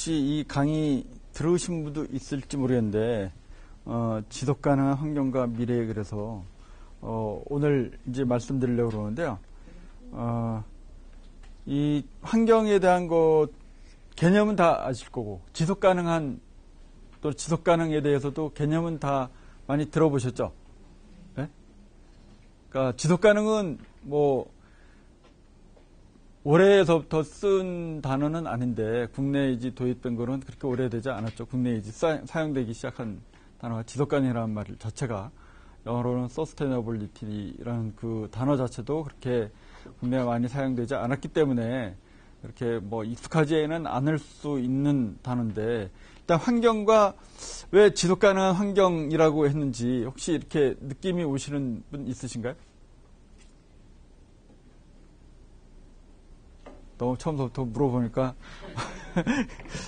혹시 이 강의 들으신 분도 있을지 모르겠는데, 지속 가능한 환경과 미래, 그래서, 오늘 이제 말씀드리려고 그러는데요. 이 환경에 대한 개념은 다 아실 거고, 지속 가능한, 또 지속 가능에 대해서도 개념은 다 많이 들어보셨죠? 네? 그러니까 지속 가능은 올해에서부터 쓴 단어는 아닌데, 국내에 이제 도입된 거는 그렇게 오래되지 않았죠. 국내에 이제 사용되기 시작한 단어가 지속가능이라는 말 자체가, 영어로는 sustainability라는 그 단어 자체도 그렇게 국내에 많이 사용되지 않았기 때문에 이렇게 익숙하지는 않을 수 있는 단어인데, 일단 환경과 왜 지속가능한 환경이라고 했는지 혹시 이렇게 느낌이 오시는 분 있으신가요? 너무 처음부터 물어보니까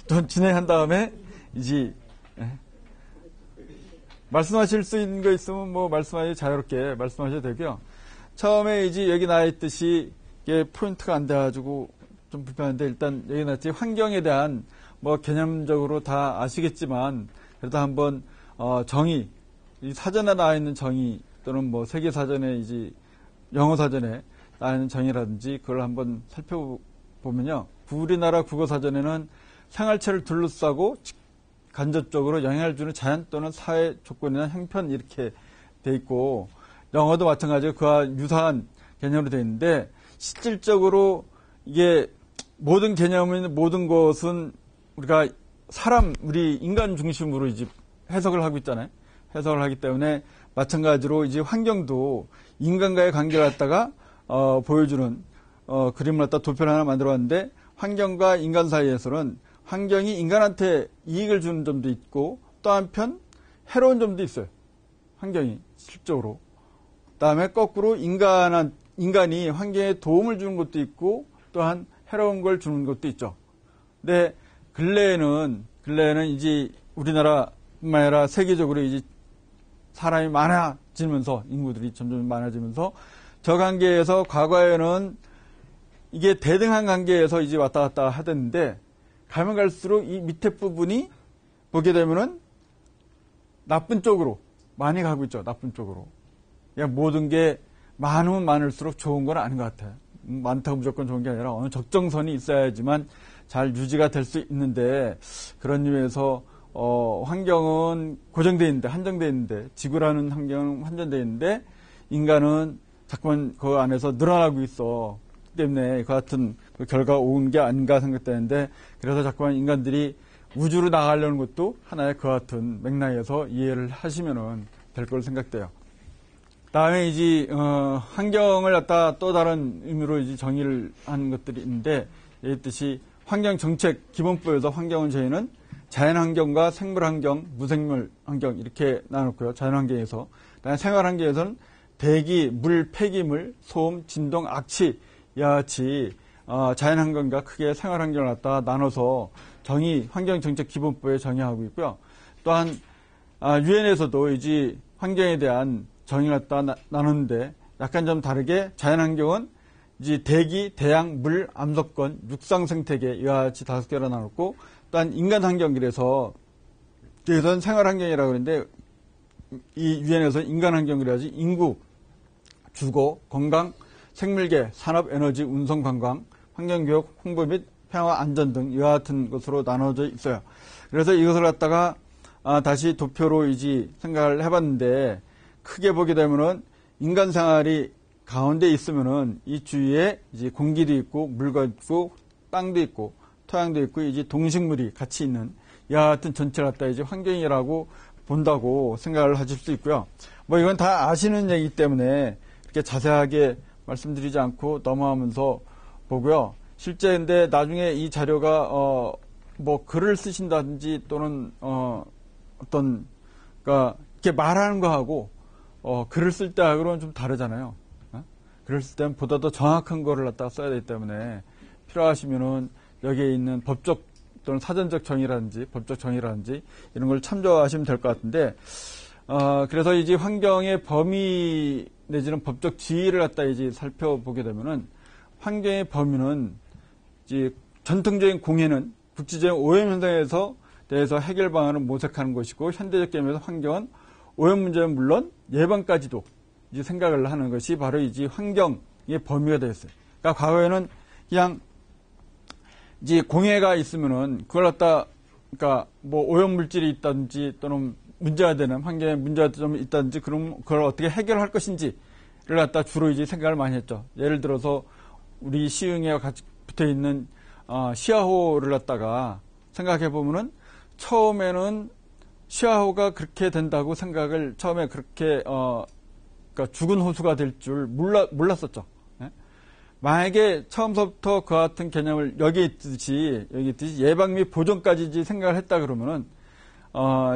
좀 진행한 다음에 이제 말씀하실 수 있는 거 있으면 말씀하셔도 자유롭게 말씀하셔도 되고요. 처음에 이제 여기 나와 있듯이 이게 포인트가 안 돼가지고 좀 불편한데, 일단 여기 나왔지 환경에 대한 개념적으로 다 아시겠지만 그래도 한번 정의, 이 사전에 나와 있는 정의 또는 세계 사전에 이제 영어 사전에 나와 있는 정의라든지 그걸 한번 살펴보면요. 우리나라 국어사전에는 생활체를 둘러싸고 간접적으로 영향을 주는 자연 또는 사회 조건이나 형편 이렇게 돼 있고, 영어도 마찬가지로 그와 유사한 개념으로 되어 있는데, 실질적으로 이게 모든 개념인 모든 것은 우리가 우리 인간 중심으로 이제 해석을 하고 있잖아요. 해석을 하기 때문에 마찬가지로 이제 환경도 인간과의 관계를 갖다가 보여주는 그림을 갖다 도표를 하나 만들어 왔는데, 환경과 인간 사이에서는 환경이 인간한테 이익을 주는 점도 있고 또 한편 해로운 점도 있어요. 환경이 실적으로. 그다음에 거꾸로 인간이 환경에 도움을 주는 것도 있고 또한 해로운 걸 주는 것도 있죠. 근데 근래에는 이제 우리나라뿐만 아니라 세계적으로 이제 사람이 많아지면서, 인구들이 점점 많아지면서 저 관계에서 과거에는 이게 대등한 관계에서 이제 왔다 갔다 하던데, 가면 갈수록 이 밑에 부분이 보게 되면은 나쁜 쪽으로 많이 가고 있죠. 나쁜 쪽으로. 그냥 모든 게 많으면 많을수록 좋은 건 아닌 것 같아요. 많다고 무조건 좋은 게 아니라 어느 적정선이 있어야지만 잘 유지가 될 수 있는데, 그런 의미에서 환경은 고정되어 있는데, 한정되어 있는데, 지구라는 환경은 한정되어 있는데 인간은 자꾸만 그 안에서 늘어나고 있어. 때문에 그 같은 그 결과가 온 게 아닌가 생각되는데, 그래서 자꾸만 인간들이 우주로 나가려는 것도 하나의 그 같은 맥락에서 이해를 하시면은 될 걸로 생각돼요. 다음에 이제 환경을 갖다 또 다른 의미로 이제 정의를 한 것들이 있는데, 이랬듯이 환경정책 기본법에서 환경은 저희는 자연환경과 생물환경, 무생물 환경 이렇게 나눴고요. 자연환경에서. 그다음에 생활환경에서는 대기, 물, 폐기물, 소음, 진동, 악취 이와 같이 자연환경과 크게 생활환경을 갖다 나눠서 환경정책 기본법에 정의하고 있고요. 또한 유엔에서도 이제 환경에 대한 정의를 갖다 나누는데, 약간 좀 다르게 자연환경은 이제 대기, 대양, 물, 암석권, 육상 생태계 이와 같이 5개로 나눴고, 또한 인간환경, 그래서 여기서는 생활환경이라고 그러는데, 이 유엔에서 인간환경이라 하지 인구, 주거, 건강, 생물계, 산업, 에너지, 운송, 관광, 환경교육, 홍보 및 평화, 안전 등 이와 같은 것으로 나눠져 있어요. 그래서 이것을 갖다가 다시 도표로 이제 생각을 해봤는데, 크게 보게 되면은 인간 생활이 가운데 있으면은 이 주위에 이제 공기도 있고 물도 있고 땅도 있고 토양도 있고 이제 동식물이 같이 있는 이와 같은 전체를 갖다 이제 환경이라고 본다고 생각을 하실 수 있고요. 이건 다 아시는 얘기이기 때문에 이렇게 자세하게 말씀드리지 않고 넘어가면서 보고요. 실제 근데 나중에 이 자료가 글을 쓰신다든지 또는 그러니까 이렇게 말하는 거하고 글을 쓸 때하고는 좀 다르잖아요. 글을 쓸 때는 보다 더 정확한 거를 갖다가 써야 되기 때문에 필요하시면은 여기에 있는 법적 또는 사전적 정의라든지 법적 정의라든지 이런 걸 참조하시면 될 것 같은데, 그래서 이제 환경의 범위 내지는 법적 지위를 갖다 이제 살펴보게 되면은 환경의 범위는 이제 전통적인 공해는 국지적인 오염 현상에 대해서 해결 방안을 모색하는 것이고, 현대적 개념에서 환경은 오염 문제는 물론 예방까지도 이제 생각을 하는 것이 바로 이제 환경의 범위가 되었어요. 그러니까 과거에는 그냥 이제 공해가 있으면은 그걸 갖다, 그러니까 뭐 오염 물질이 있다든지 또는 문제가 되는 환경에 문제가 좀 있다든지, 그럼 그걸 어떻게 해결할 것인지를 갖다 주로 이제 생각을 많이 했죠. 예를 들어서 우리 시흥에 같이 붙어 있는 시야호를 갖다가 생각해 보면은 처음에는 시야호가 그렇게 된다고 생각을 처음에 그렇게 그러니까 죽은 호수가 될 줄 몰랐었죠. 예? 만약에 처음부터 그 같은 개념을 여기 있듯이 예방 및 보존까지 생각을 했다 그러면은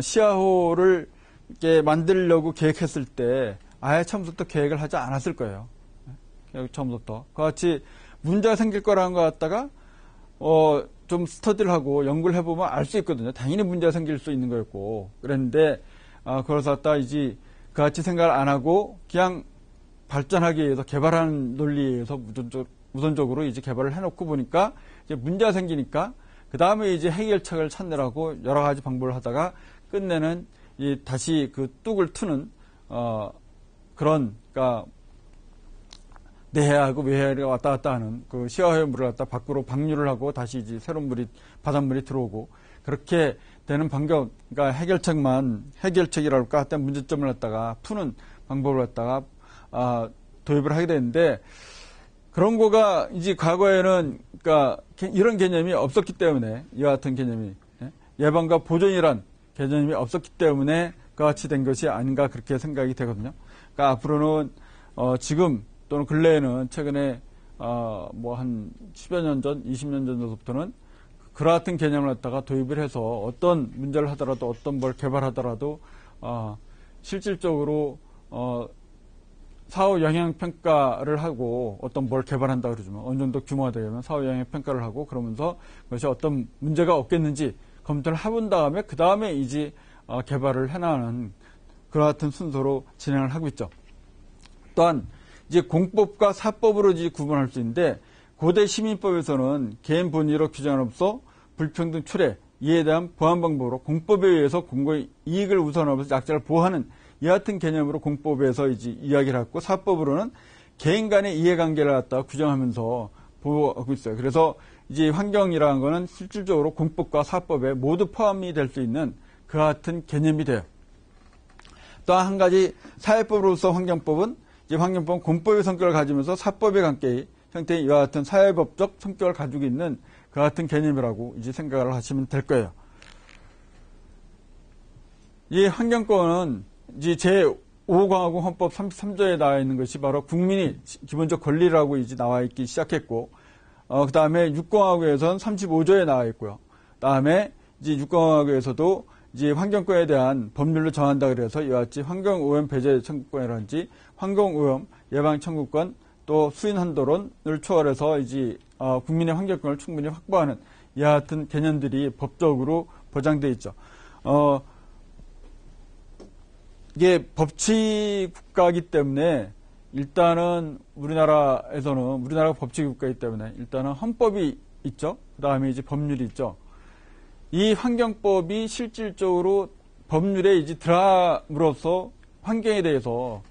시야호를 이렇게 만들려고 계획했을 때 아예 처음부터 계획을 하지 않았을 거예요. 처음부터 그와 같이 문제가 생길 거라는 거 갖다가 좀 스터디를 하고 연구를 해보면 알 수 있거든요. 당연히 문제가 생길 수 있는 거였고 그랬는데 그걸 갖다 이제 그같이 생각을 안 하고 그냥 발전하기 위해서 개발하는 논리에 의해서 우선적으로 이제 개발을 해놓고 보니까 이제 문제가 생기니까 그 다음에 이제 해결책을 찾느라고 여러 가지 방법을 하다가 끝내는 다시 그 뚝을 트는 그런, 그러니까 내해하고 외해가 왔다 갔다 하는 그 시야호의 물을 갖다 밖으로 방류를 하고 다시 이제 새로운 바닷물이 들어오고 그렇게 되는 방법, 그러니까 해결책이라고 할까 하여튼 문제점을 갖다가 푸는 방법을 갖다가 도입을 하게 되는데, 그런 거가 이제 과거에는 그러니까 이런 개념이 없었기 때문에, 이와 같은 개념이 예방과 보존이란 개념이 없었기 때문에 그와 같이 된 것이 아닌가 그렇게 생각이 되거든요. 그러니까 앞으로는 지금 또는 근래에는 최근에 뭐 한 10여 년 전, 20년 전부터는 그와 같은 개념을 갖다가 도입을 해서 어떤 문제를 하더라도 어떤 뭘 개발하더라도 실질적으로 사후 영향 평가를 하고 어떤 뭘 개발한다 그러지만 어느 정도 규모가 되면 사후 영향 평가를 하고 그러면서 그것이 어떤 문제가 없겠는지 검토를 해본 다음에 그 다음에 이제 개발을 해나가는 그와 같은 순서로 진행을 하고 있죠. 또한 이제 공법과 사법으로 이제 구분할 수 있는데, 고대 시민법에서는 개인 본위로 규정함으로써 불평등 출해, 이에 대한 보완 방법으로 공법에 의해서 공공의 이익을 우선하면서 약자를 보호하는 이 같은 개념으로 공법에서 이제 이야기를 하고, 사법으로는 개인 간의 이해관계를 갖다 규정하면서 보호하고 있어요. 그래서 이제 환경이라는 거는 실질적으로 공법과 사법에 모두 포함이 될 수 있는 그 같은 개념이 돼요. 또 한 가지 사회법으로서 환경법은 이제 환경법은 공법의 성격을 가지면서 사법의 관계의 형태의 이와 같은 사회법적 성격을 가지고 있는 그 같은 개념이라고 이제 생각을 하시면 될 거예요. 이 환경권은 이제 제5공화국 헌법 33조에 나와 있는 것이 바로 국민이 기본적 권리라고 이제 나와 있기 시작했고, 그 다음에 6공화국에서는 35조에 나와 있고요. 그 다음에 이제 6공화국에서도 이제 환경권에 대한 법률로 정한다 그래서 이와 같이 환경오염 배제 청구권이라든지 환경오염 예방 청구권, 또 수인 한도론을 초월해서 이제 국민의 환경권을 충분히 확보하는 이와 같은 개념들이 법적으로 보장되어 있죠. 이게 법치 국가이기 때문에 일단은 우리나라가 법치 국가이기 때문에 일단은 헌법이 있죠. 그 다음에 이제 법률이 있죠. 이 환경법이 실질적으로 법률에 이제 들어감으로써 환경에 대해서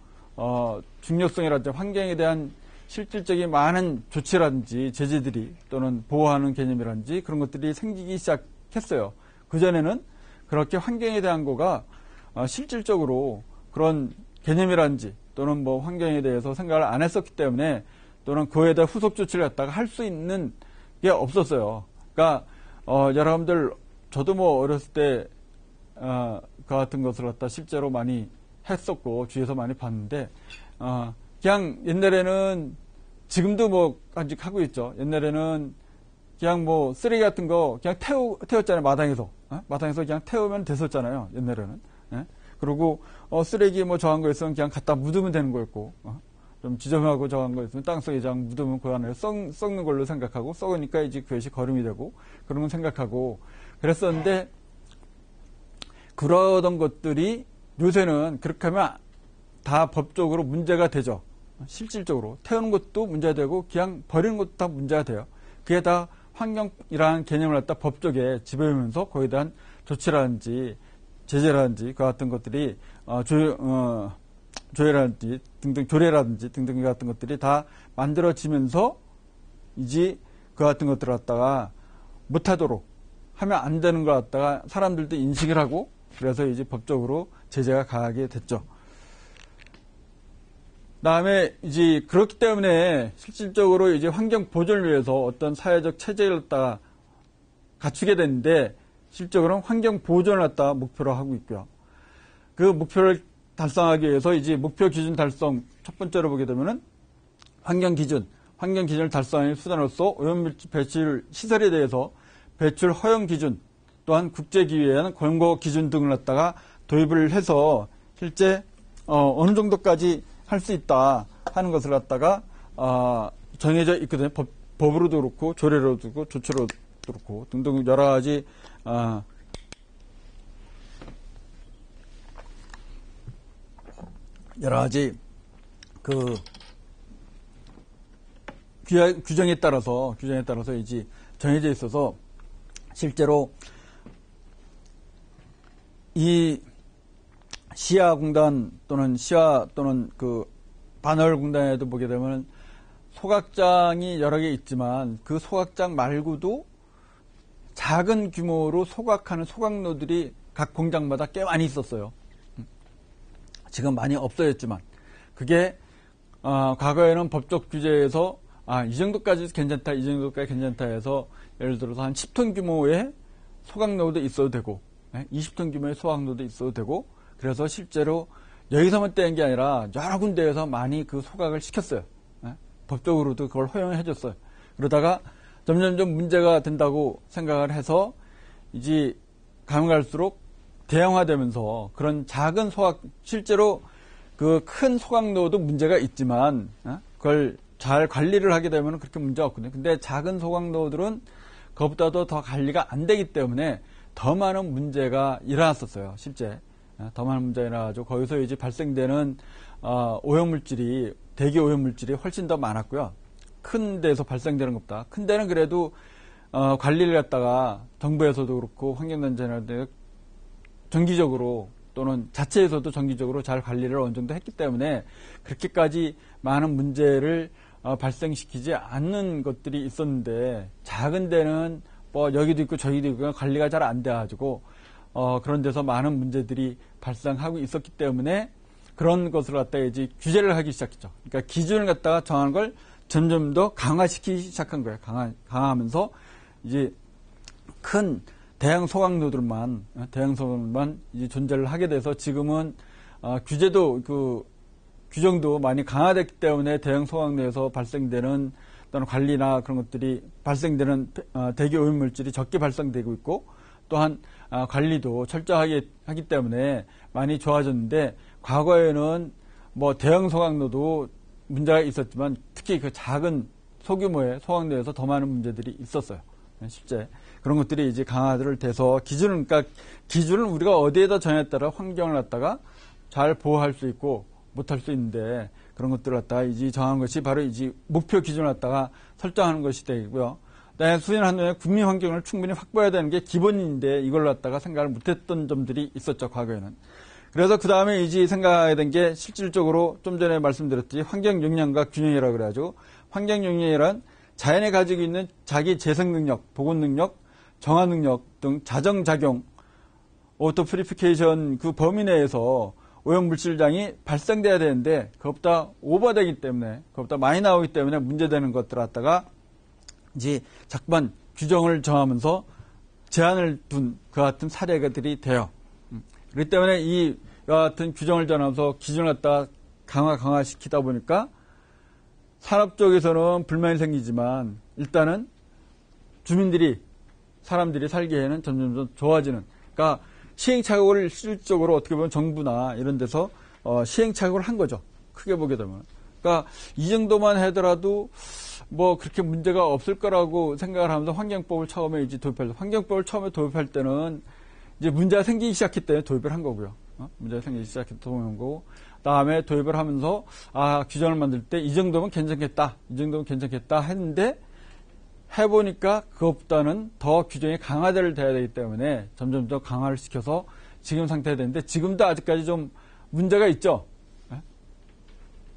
중요성이라든지 환경에 대한 실질적인 많은 조치라든지 제재들이 또는 보호하는 개념이라든지 그런 것들이 생기기 시작했어요. 그전에는 그렇게 환경에 대한 거가 실질적으로 그런 개념이라든지 또는 뭐 환경에 대해서 생각을 안 했었기 때문에 또는 그에 대한 후속 조치를 갖다가 할 수 있는 게 없었어요. 그러니까 여러분들 저도 뭐 어렸을 때 그 같은 것을 갖다 실제로 많이 했었고 주위에서 많이 봤는데 그냥 옛날에는 지금도 뭐 아직 하고 있죠. 옛날에는 그냥 뭐 쓰레기 같은 거 그냥 태웠잖아요. 마당에서 그냥 태우면 됐었잖아요. 옛날에는. 예? 그리고 쓰레기 뭐 저한 거 있으면 그냥 갖다 묻으면 되는 거였고 좀 지저분하고 저한 거 있으면 땅속에 그냥 묻으면 그 안에 썩는 걸로 생각하고 썩으니까 이제 그것이 거름이 되고 그런 건 생각하고 그랬었는데 그러던 것들이 요새는 그렇게 하면 다 법적으로 문제가 되죠. 실질적으로 태우는 것도 문제가 되고 그냥 버리는 것도 다 문제가 돼요. 그게 다 환경이라는 개념을 갖다 법적에 집어넣으면서 거기에 대한 조치라든지 제재라든지 그 같은 것들이 조례라든지 등등 조례라든지 등등 같은 것들이 다 만들어지면서 이제 그 같은 것들을 갖다가 못하도록 하면 안 되는 걸 갖다가 사람들도 인식을 하고 그래서 이제 법적으로 제재가 가하게 됐죠. 그다음에 이제 그렇기 때문에 실질적으로 이제 환경 보존을 위해서 어떤 사회적 체제를 갖다가 갖추게 되는데 실적으로는 환경 보존을 갖다가 목표로 하고 있고요. 그 목표를 달성하기 위해서 이제 목표 기준 달성 첫 번째로 보게 되면은 환경 기준을 달성하는 수단으로서 오염물질 배출 시설에 대해서 배출 허용 기준 또한 국제기구에는 권고 기준 등을 갖다가 도입을 해서 실제 어느 정도까지 할 수 있다 하는 것을 갖다가 정해져 있거든요. 법으로도 그렇고 조례로도 그렇고 조치로도 그렇고 등등 여러 가지 그 규정에 따라서 이제 정해져 있어서 실제로 이 시야공단 또는 그 반월공단에도 보게 되면 소각장이 여러 개 있지만 그 소각장 말고도 작은 규모로 소각하는 소각로들이 각 공장마다 꽤 많이 있었어요. 지금 많이 없어졌지만 그게 과거에는 법적 규제에서 이 정도까지 괜찮다, 이 정도까지 괜찮다 해서 예를 들어서 한 10톤 규모의 소각로도 있어도 되고 20톤 규모의 소각로도 있어도 되고 그래서 실제로 여기서만 떼는 게 아니라 여러 군데에서 많이 그 소각을 시켰어요. 법적으로도 그걸 허용해 줬어요. 그러다가 점점점 문제가 된다고 생각을 해서 이제 가면 갈수록 대형화되면서 그런 작은 소각, 실제로 그 큰 소각로도 문제가 있지만 그걸 잘 관리를 하게 되면 그렇게 문제가 없거든요. 근데 작은 소각로들은 그것보다도 더 관리가 안 되기 때문에 더 많은 문제가 일어났었어요. 실제 더 많은 문제가 일어나가지고 거기서 이제 발생되는 오염물질이 대기 오염물질이 훨씬 더 많았고요. 큰 데서 발생되는 것보다 큰 데는 그래도 관리를 갖다가 정부에서도 그렇고 환경단체나 정기적으로 또는 자체에서도 정기적으로 잘 관리를 어느 정도 했기 때문에 그렇게까지 많은 문제를 발생시키지 않는 것들이 있었는데 작은 데는 뭐 여기도 있고 저기도 있고 관리가 잘 안 돼가지고 그런 데서 많은 문제들이 발생하고 있었기 때문에 그런 것을 갖다가 이제 규제를 하기 시작했죠. 그러니까 기준을 갖다가 정하는 걸 점점 더 강화시키기 시작한 거예요. 강화하면서 이제 큰 대형 소각로들만 이제 존재를 하게 돼서 지금은 규제도 규정도 많이 강화됐기 때문에 대형 소각로에서 발생되는 또는 관리나 그런 것들이 발생되는 대기 오염물질이 적게 발생되고 있고 또한 관리도 철저하게 하기 때문에 많이 좋아졌는데 과거에는 뭐 대형 소각로도 문제가 있었지만 특히 그 작은 소규모의 소각로에서 더 많은 문제들이 있었어요. 실제 그런 것들이 이제 강화를 돼서 그러니까 기준을 우리가 어디에다 정에 따라 환경을 갖다가 잘 보호할 수 있고 못할 수 있는데 그런 것들을 갖다가 이제 정한 것이 바로 이제 목표 기준을 갖다가 설정하는 것이 되고요. 그다음에 수행하는 동안 국민 환경을 충분히 확보해야 되는 게 기본인데 이걸 갖다가 생각을 못했던 점들이 있었죠, 과거에는. 그래서 그 다음에 이제 생각하게 된 게 실질적으로 좀 전에 말씀드렸듯이 환경 역량과 균형이라고 그래가지고 환경 역량이란 자연에 가지고 있는 자기 재생 능력, 복원 능력, 정화 능력 등 자정작용, 오토 프리피케이션 그 범위 내에서 오염물질량이 발생돼야 되는데 그것보다 오버되기 때문에 그것보다 많이 나오기 때문에 문제되는 것들 갖다가 이제 자꾸만 규정을 정하면서 제한을 둔 그 같은 사례들이 돼요. 그렇기 때문에 이 같은 규정을 정하면서 기준을 갖다가 강화시키다 보니까 산업 쪽에서는 불만이 생기지만 일단은 사람들이 살기에는 점점 좋아지는. 그러니까 시행착오를 실질적으로 어떻게 보면 정부나 이런 데서 시행착오를 한 거죠. 크게 보게 되면. 그러니까 이 정도만 하더라도 뭐 그렇게 문제가 없을 거라고 생각을 하면서 환경법을 처음에 이제 환경법을 처음에 도입할 때는 이제 문제가 생기기 시작했기 때문에 도입을 한 거고요. 문제가 생기기 시작했기 때문에 도입한 거고, 다음에 도입을 하면서 규정을 만들 때 이 정도면 괜찮겠다 했는데 해보니까 그것보다는 더 규정이 강화돼야 되기 때문에 점점 더 강화를 시켜서 지금 상태가 되는데 지금도 아직까지 좀 문제가 있죠.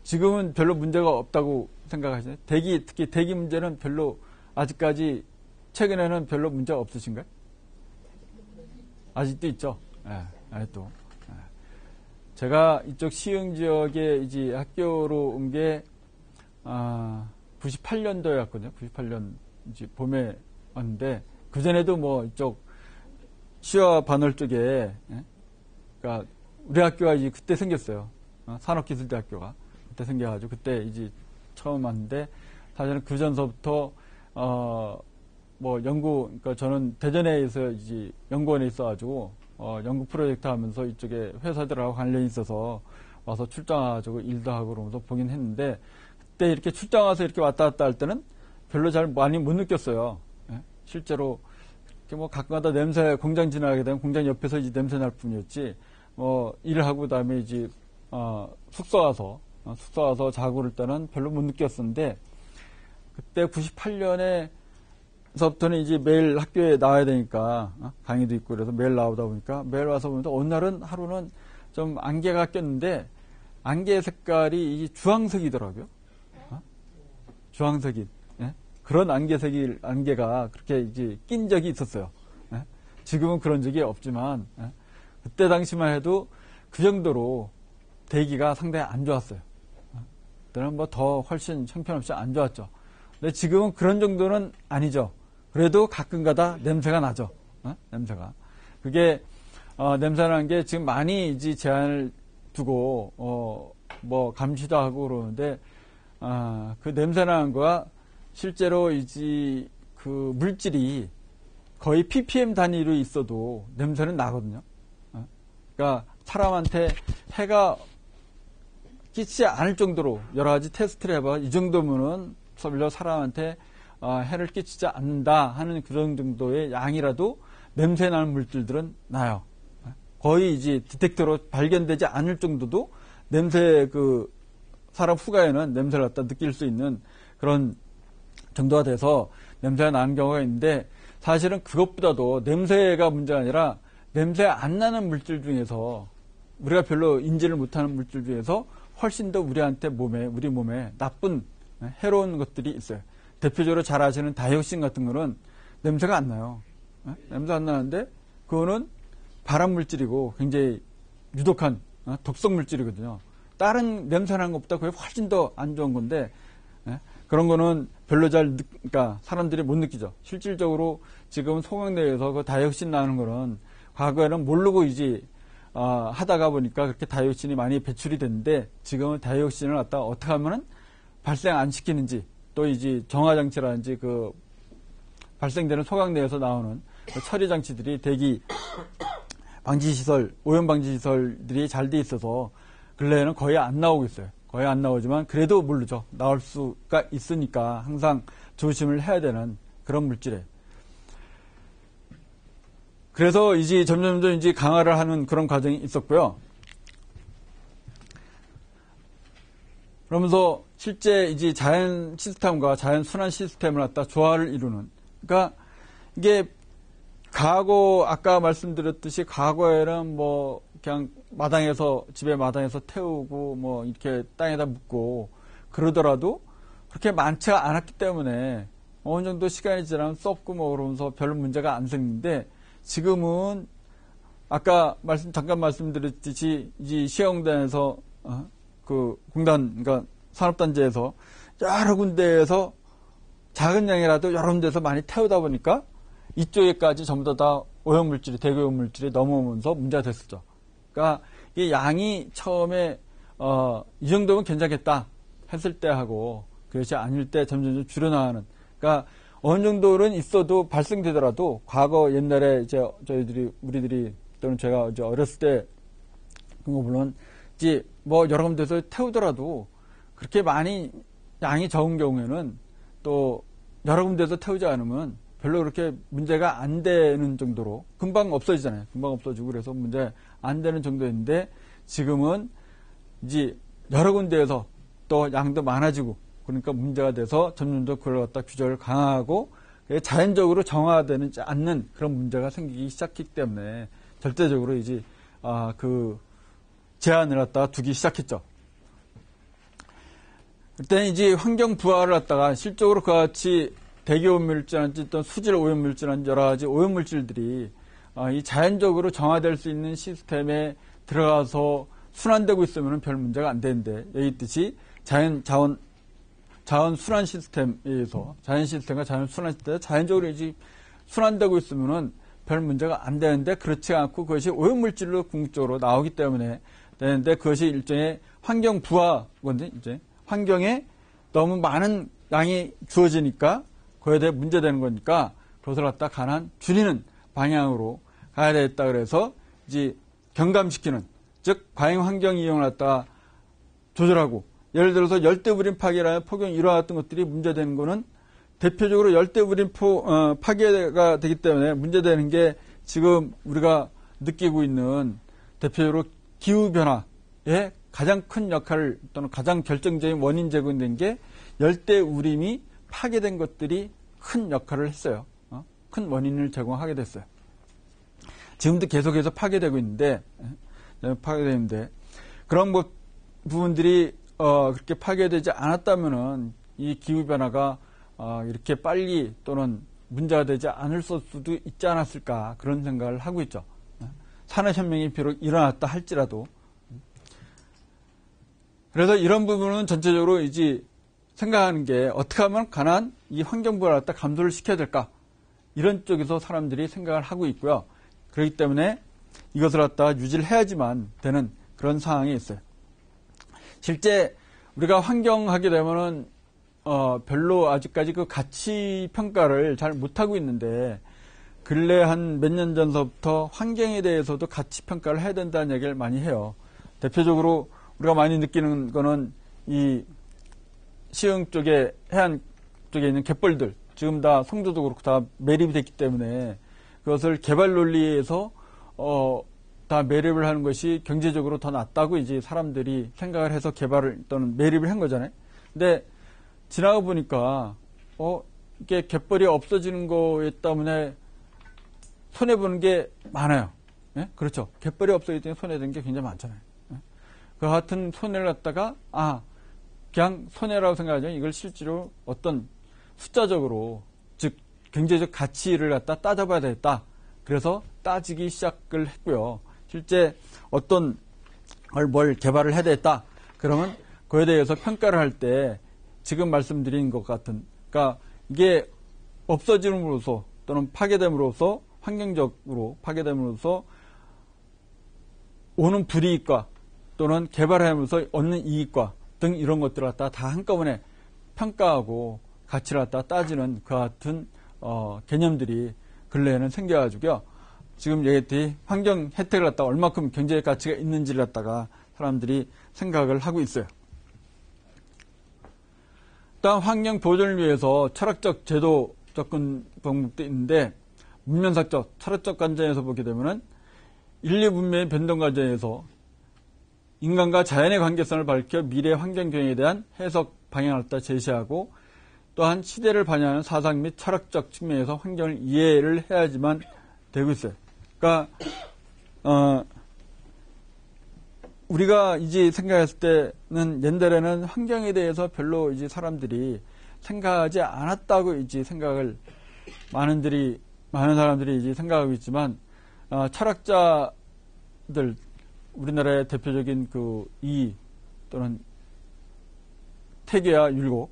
지금은 별로 문제가 없다고 생각하시나요? 특히 대기 문제는 별로 아직까지 최근에는 별로 문제가 없으신가요? 아직도 있죠. 아직도. 제가 이쪽 시흥 지역에 이제 학교로 온 게 98년도였거든요. 98년 이제 봄에 왔는데 그 전에도 뭐 이쪽 시와 반월 쪽에 그러니까 우리 학교가 이제 그때 생겼어요. 산업기술대학교가 그때 생겨가지고 그때 이제 처음 왔는데 사실은 그 전서부터 뭐 그러니까 저는 대전에서 이제 연구원에 있어가지고 연구 프로젝트 하면서 이쪽에 회사들하고 관련이 있어서 와서 출장 와가지고 일도 하고 그러면서 보긴 했는데 그때 이렇게 출장 와서 이렇게 왔다 갔다 할 때는 별로 잘 많이 못 느꼈어요. 실제로 이렇게 뭐 가끔가다 냄새 공장 지나가게 되면 공장 옆에서 이제 냄새 날 뿐이었지 일을 하고 그다음에 이제 숙소 와서 자고 그럴 때는 별로 못 느꼈었는데 그때 98년에서부터는 이제 매일 학교에 나와야 되니까 강의도 있고 그래서 매일 나오다 보니까 매일 와서 보면서 어느 날은 하루는 좀 안개가 꼈는데 안개 색깔이 이게 주황색이더라고요. 주황색이 그런 안개가 그렇게 이제 낀 적이 있었어요. 지금은 그런 적이 없지만 그때 당시만 해도 그 정도로 대기가 상당히 안 좋았어요. 그때는 뭐 더 훨씬 형편없이 안 좋았죠. 근데 지금은 그런 정도는 아니죠. 그래도 가끔가다 냄새가 나죠. 냄새가. 그게 냄새나는 게 지금 많이 이제 제한을 두고 뭐 감시도 하고 그러는데 그 냄새나는 거가 실제로 이제 그 물질이 거의 ppm 단위로 있어도 냄새는 나거든요. 그러니까 사람한테 해가 끼치지 않을 정도로 여러 가지 테스트를 해봐 이 정도면은 설령 사람한테 해를 끼치지 않는다 하는 그런 정도의 양이라도 냄새 나는 물질들은 나요. 거의 이제 디텍터로 발견되지 않을 정도도 냄새 사람 후가에는 냄새를 갖다 느낄 수 있는 그런 정도가 돼서 냄새가 나는 경우가 있는데 사실은 그것보다도 냄새가 문제가 아니라 냄새 안 나는 물질 중에서 우리가 별로 인지를 못하는 물질 중에서 훨씬 더 우리 몸에 나쁜 해로운 것들이 있어요. 대표적으로 잘 아시는 다이옥신 같은 거는 냄새가 안 나요. 냄새 안 나는데 그거는 발암 물질이고 굉장히 유독한 독성 물질이거든요. 다른 냄새 나는 것보다 그게 훨씬 더 안 좋은 건데 그런 거는 별로 그러니까 사람들이 못 느끼죠. 실질적으로 지금 소강내에서 그 다이옥신 나는 거는 과거에는 모르고 이제 하다가 보니까 그렇게 다이옥신이 많이 배출이 됐는데 지금은 다이옥신을 갖다가 어떻게 하면은 발생 안 시키는지 또 이제 정화장치라든지 그 발생되는 소강내에서 나오는 그 처리 장치들이 대기 방지시설, 오염 방지시설들이 잘 돼 있어서 근래에는 거의 안 나오고 있어요. 거의 안 나오지만 그래도 모르죠. 나올 수가 있으니까 항상 조심을 해야 되는 그런 물질에. 그래서 이제 점점 이제 강화를 하는 그런 과정이 있었고요. 그러면서 실제 이제 자연 시스템과 자연 순환 시스템을 갖다 조화를 이루는. 그러니까 이게 아까 말씀드렸듯이 과거에는 뭐 그냥 집에 마당에서 태우고 뭐 이렇게 땅에다 묻고 그러더라도 그렇게 많지가 않았기 때문에 어느 정도 시간이 지나면 썩고 뭐 그러면서 별 문제가 안 생기는데 지금은 아까 잠깐 말씀드렸듯이 이제 시흥단에서 그 공단 그러니까 산업단지에서 여러 군데에서 작은 양이라도 여러 군데에서 많이 태우다 보니까 이쪽에까지 전부 다 오염물질이 대기오염물질이 넘어오면서 문제가 됐었죠. 그러니까 이 양이 처음에 이 정도면 괜찮겠다 했을 때 하고 그것이 아닐 때 점점 줄여나가는. 그러니까 어느 정도는 있어도 발생되더라도 과거 옛날에 이제 우리들이 또는 제가 이제 어렸을 때 그거 물론 이제 뭐 여러 군데서 태우더라도 그렇게 많이 양이 적은 경우에는 또 여러 군데서 태우지 않으면 별로 그렇게 문제가 안 되는 정도로 금방 없어지잖아요. 금방 없어지고 그래서 문제 안 되는 정도인데 지금은 이제 여러 군데에서 또 양도 많아지고 그러니까 문제가 돼서 점점 더 그걸 갖다 규제를 강화하고 자연적으로 정화되지 않는 그런 문제가 생기기 시작했기 때문에 절대적으로 이제 그 제한을 갖다가 두기 시작했죠. 그때는 이제 환경 부하를 갖다가 실적으로 그와 같이 대기 오염물질이라든지 또 수질 오염물질이라든지 여러 가지 오염물질들이 이 자연적으로 정화될 수 있는 시스템에 들어가서 순환되고 있으면 별 문제가 안 되는데, 여기 있듯이 자원 순환 시스템에 의해서, 자연 시스템과 자연 순환 시스템에 자연적으로 이제 순환되고 있으면은 별 문제가 안 되는데, 그렇지 않고 그것이 오염물질로 궁극적으로 나오기 때문에 되는데, 그것이 일종의 환경 부하건데, 이제 환경에 너무 많은 양이 주어지니까 그에 대해 문제되는 거니까 그것을 갖다 가난 줄이는 방향으로 가야 되겠다. 그래서 이제 경감시키는, 즉 과잉 환경 이용을 갖다가 조절하고, 예를 들어서 열대우림 파괴나 폭염 일어났던 것들이 문제되는 거는 대표적으로 열대우림 파괴가 되기 때문에 문제되는 게 지금 우리가 느끼고 있는 대표적으로 기후변화에 가장 큰 역할을 또는 가장 결정적인 원인 제공된 게 열대우림이 파괴된 것들이 큰 역할을 했어요. 큰 원인을 제공하게 됐어요. 지금도 계속해서 파괴되고 있는데, 그런 부분들이 그렇게 파괴되지 않았다면은 이 기후변화가 이렇게 빨리 또는 문제가 되지 않을 수도 있지 않았을까, 그런 생각을 하고 있죠. 산업혁명이 비록 일어났다 할지라도. 그래서 이런 부분은 전체적으로 이제 생각하는 게 어떻게 하면 가난 이 환경부를 갖다 감소를 시켜야 될까, 이런 쪽에서 사람들이 생각을 하고 있고요. 그렇기 때문에 이것을 갖다가 유지를 해야지만 되는 그런 상황이 있어요. 실제 우리가 환경하게 되면은 별로 아직까지 그 가치 평가를 잘 못하고 있는데, 근래 한 몇 년 전서부터 환경에 대해서도 가치 평가를 해야 된다는 얘기를 많이 해요. 대표적으로 우리가 많이 느끼는 거는 이 시흥 쪽에, 해안 쪽에 있는 갯벌들, 지금 다 송도도 그렇고 다 매립이 됐기 때문에 그것을 개발 논리에서 다 매립을 하는 것이 경제적으로 더 낫다고 이제 사람들이 생각을 해서 개발을 또는 매립을 한 거잖아요. 근데 지나가 보니까 이게 갯벌이 없어지는 거에 때문에 손해 보는 게 많아요. 예? 그렇죠. 갯벌이 없어지기 때문에 손해 되는 게 굉장히 많잖아요. 예? 그 같은 손해를 갖다가 그냥 손해라고 생각하죠. 이걸 실제로 어떤 숫자적으로, 즉 경제적 가치를 갖다 따져봐야 되겠다. 그래서 따지기 시작을 했고요. 실제 어떤 걸 뭘 개발을 해야 되겠다. 그러면 그에 대해서 평가를 할 때 지금 말씀드린 것 같은, 그러니까 이게 없어짐으로써 또는 파괴됨으로써, 환경적으로 파괴됨으로써 오는 불이익과 또는 개발하면서 얻는 이익과 등 이런 것들을 갖다 다 한꺼번에 평가하고 가치를 갖다 따지는 그 같은 개념들이 근래에는 생겨가지고요. 지금 얘기했듯이 환경 혜택을 갖다가 얼마큼 경제적 가치가 있는지를 갖다가 사람들이 생각을 하고 있어요. 또한 환경 보존을 위해서 철학적 제도 접근 방법도 있는데, 문명사적, 철학적 관점에서 보게 되면은 인류 문명의 변동 과정에서 인간과 자연의 관계성을 밝혀 미래 환경 경영에 대한 해석 방향을 갖다 제시하고, 또한 시대를 반영하는 사상 및 철학적 측면에서 환경을 이해를 해야지만 되고 있어요. 그러니까 우리가 이제 생각했을 때는 옛날에는 환경에 대해서 별로 이제 사람들이 생각하지 않았다고 이제 생각을 많은 사람들이 이제 생각하고 있지만, 철학자들, 우리나라의 대표적인 그 또는 태계와 율곡,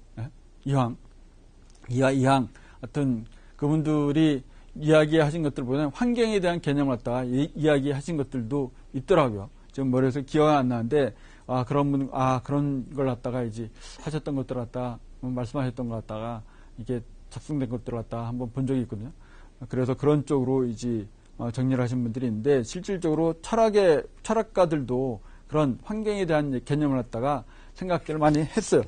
이황 같은 그분들이 이야기하신 것들 보면 환경에 대한 개념을 갖다가 이야기하신 것들도 있더라고요. 지금 머리에서 기억이 안 나는데, 그런 걸 갖다가 이제 하셨던 것들 갖다가, 말씀하셨던 것 갖다가, 이게 작성된 것들 갖다가 한번 본 적이 있거든요. 그래서 그런 쪽으로 이제 정리를 하신 분들이 있는데, 실질적으로 철학가들도 그런 환경에 대한 개념을 갖다가 생각들을 많이 했어요.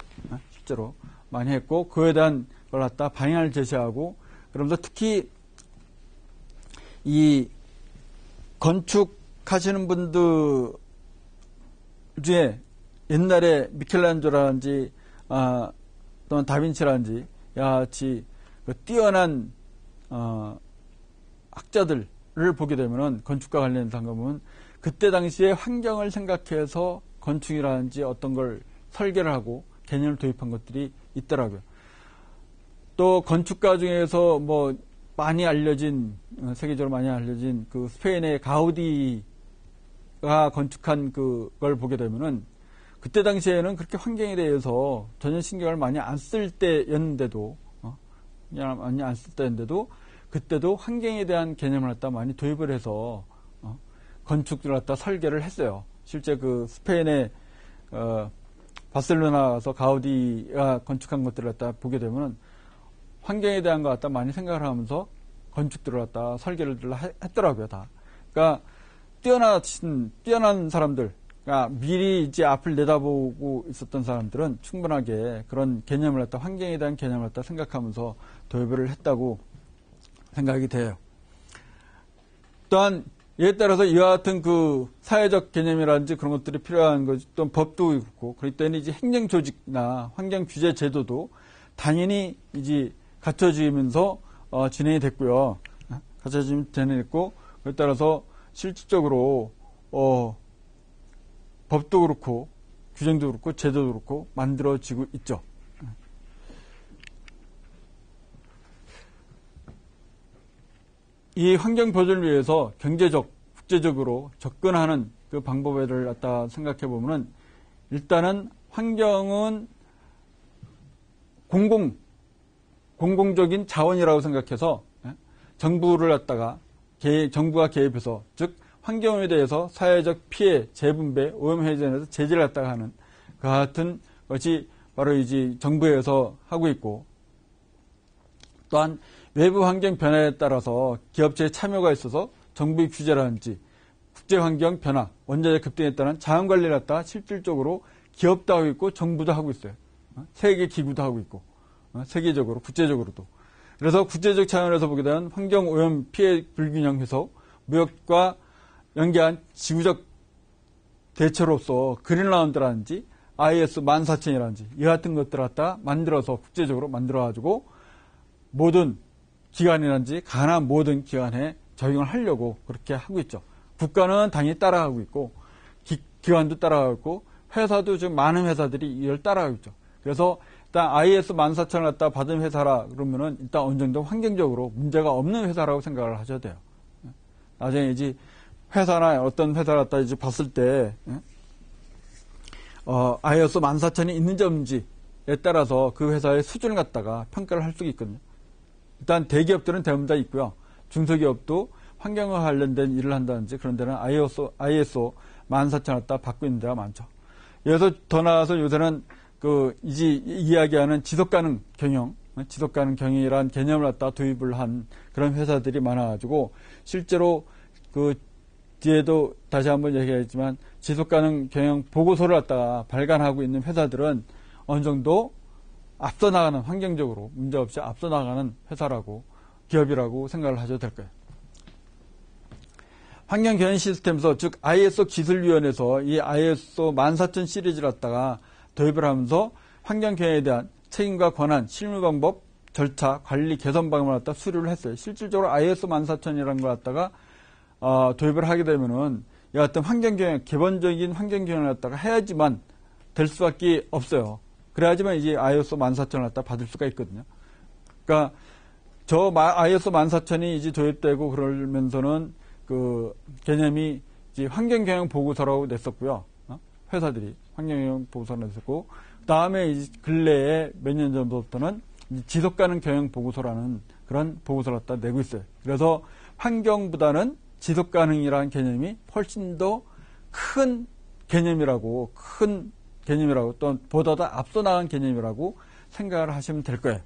실제로 많이 했고, 그에 대한 걸 갖다 방향을 제시하고, 그러면서 특히 이 건축하시는 분들 중에 옛날에 미켈란조라든지 또는 다빈치라든지 같이 그 뛰어난 학자들을 보게 되면은 건축과 관련된 상담은 그때 당시에 환경을 생각해서 건축이라든지 어떤 걸 설계를 하고 개념을 도입한 것들이 있더라고요. 또 건축가 중에서 뭐 많이 알려진 세계적으로 많이 알려진 그 스페인의 가우디가 건축한 그걸 보게 되면은 그때 당시에는 그렇게 환경에 대해서 전혀 신경을 많이 안 쓸 때였는데도 많이 안 쓸 때였는데도 그때도 환경에 대한 개념을 갖다 많이 도입을 해서 건축들을 갖다 설계를 했어요. 실제 그 스페인의 바르셀로나 가서 가우디가 건축한 것들을 갖다 보게 되면 환경에 대한 것 갖다 많이 생각을 하면서 건축들을 갖다 설계를 했더라고요, 다. 그러니까 뛰어난 사람들, 그러니까 미리 이제 앞을 내다보고 있었던 사람들은 충분하게 그런 개념을 갖다 환경에 대한 개념을 갖다 생각하면서 도입을 했다고 생각이 돼요. 또한 이에 따라서 이와 같은 그 사회적 개념이라든지 그런 것들이 필요한 것, 또 법도 있고, 그럴 때는 이제 행정 조직이나 환경 규제 제도도 당연히 이제 갖춰지면서 진행이 됐고요. 갖춰지면 진행했고, 그에 따라서 실질적으로 법도 그렇고, 규정도 그렇고, 제도도 그렇고 만들어지고 있죠. 이 환경 보존을 위해서 경제적, 국제적으로 접근하는 그 방법을 갖다 생각해 보면은 일단은 환경은 공공적인 자원이라고 생각해서 정부를 갖다가 정부가 개입해서 즉 환경에 대해서 사회적 피해, 재분배, 오염 해제에 대해서 제재를 갖다가 하는 그 같은 것이 바로 이제 정부에서 하고 있고 또한 외부 환경 변화에 따라서 기업체의 참여가 있어서 정부의 규제라든지 국제환경 변화, 원자재 급등에 따른 자원관리를 갖다가 실질적으로 기업도 하고 있고 정부도 하고 있어요. 세계 기구도 하고 있고 세계적으로, 국제적으로도. 그래서 국제적 차원에서 보게 되면 환경오염 피해 불균형 해소, 무역과 연계한 지구적 대처로서 그린라운드라든지 IS 14000이라든지 이 같은 것들을 갖다가 만들어서 국제적으로 만들어가지고 모든 기관이라든지 가능한 모든 기관에 적용을 하려고 그렇게 하고 있죠. 국가는 당연히 따라가고 있고 기관도 따라가고 있고 회사도 지금 많은 회사들이 이걸 따라가고 있죠. 그래서 일단 IS 14000을 갖다 받은 회사라 그러면은 일단 어느 정도 환경적으로 문제가 없는 회사라고 생각을 하셔야 돼요. 나중에 이제 회사나 어떤 회사를 갖다 이제 봤을 때 IS 14000이 있는지 없는지에 따라서 그 회사의 수준을 갖다가 평가를 할 수가 있거든요. 일단 대기업들은 대부분 다 있고요. 중소기업도 환경과 관련된 일을 한다든지 그런 데는 ISO 14000을 갖다 받고 있는 데가 많죠. 여기서 더 나아가서 요새는 이제 이야기하는 지속가능 경영이라는 개념을 갖다 도입을 한 그런 회사들이 많아가지고 실제로 그 뒤에도 다시 한번 얘기하지만 지속가능 경영 보고서를 갖다가 발간하고 있는 회사들은 어느 정도 앞서 나가는 환경적으로 문제없이 앞서 나가는 회사라고 기업이라고 생각을 하셔도 될 거예요. 환경경영 시스템서 즉 ISO 기술위원회에서 이 ISO 14000 시리즈를 갖다가 도입을 하면서 환경경영에 대한 책임과 권한, 실무 방법, 절차, 관리 개선 방법을 갖다 수립을 했어요. 실질적으로 ISO 14000이라는 걸 갖다가 도입을 하게 되면은 이 같은 환경경영, 기본적인 환경경영을 갖다가 해야지만 될 수밖에 없어요. 그래야지만 이제 ISO 14000을 갖다 받을 수가 있거든요. 그러니까 저 ISO 14000이 이제 도입되고 그러면서는 그 개념이 이제 환경경영 보고서라고 냈었고요. 회사들이 환경경영 보고서를 냈었고, 그 다음에 이제 근래에 몇 년 전부터는 지속가능 경영 보고서라는 그런 보고서를 갖다 내고 있어요. 그래서 환경보다는 지속가능이라는 개념이 훨씬 더 큰 개념이라고, 또 보다 더 앞서 나간 개념이라고 생각을 하시면 될 거예요.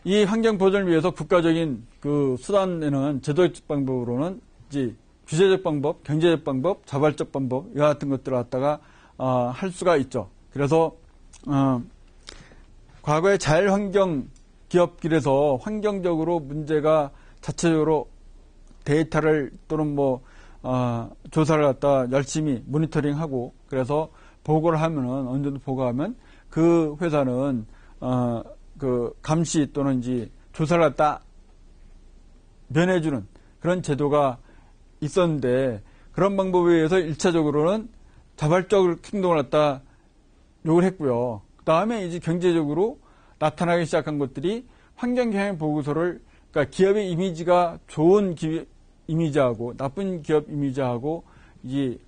이 환경 보존을 위해서 국가적인 그 수단에는 제도적 방법으로는 이제 규제적 방법, 경제적 방법, 자발적 방법 이와 같은 것들을 갖다가 할 수가 있죠. 그래서 과거에 자율환경 기업길에서 환경적으로 문제가 자체적으로 데이터를 또는 조사를 갖다 열심히 모니터링하고 그래서 보고를 하면은, 어느 정도 보고하면 그 회사는, 그 감시 또는 이제 조사를 갖다 면해주는 그런 제도가 있었는데, 그런 방법에 의해서 1차적으로는 자발적 행동을 갖다 요구를 했고요. 그 다음에 이제 경제적으로 나타나기 시작한 것들이 환경경영 보고서를, 그러니까 기업의 이미지가 좋은 이미지하고 나쁜 기업 이미지하고 이제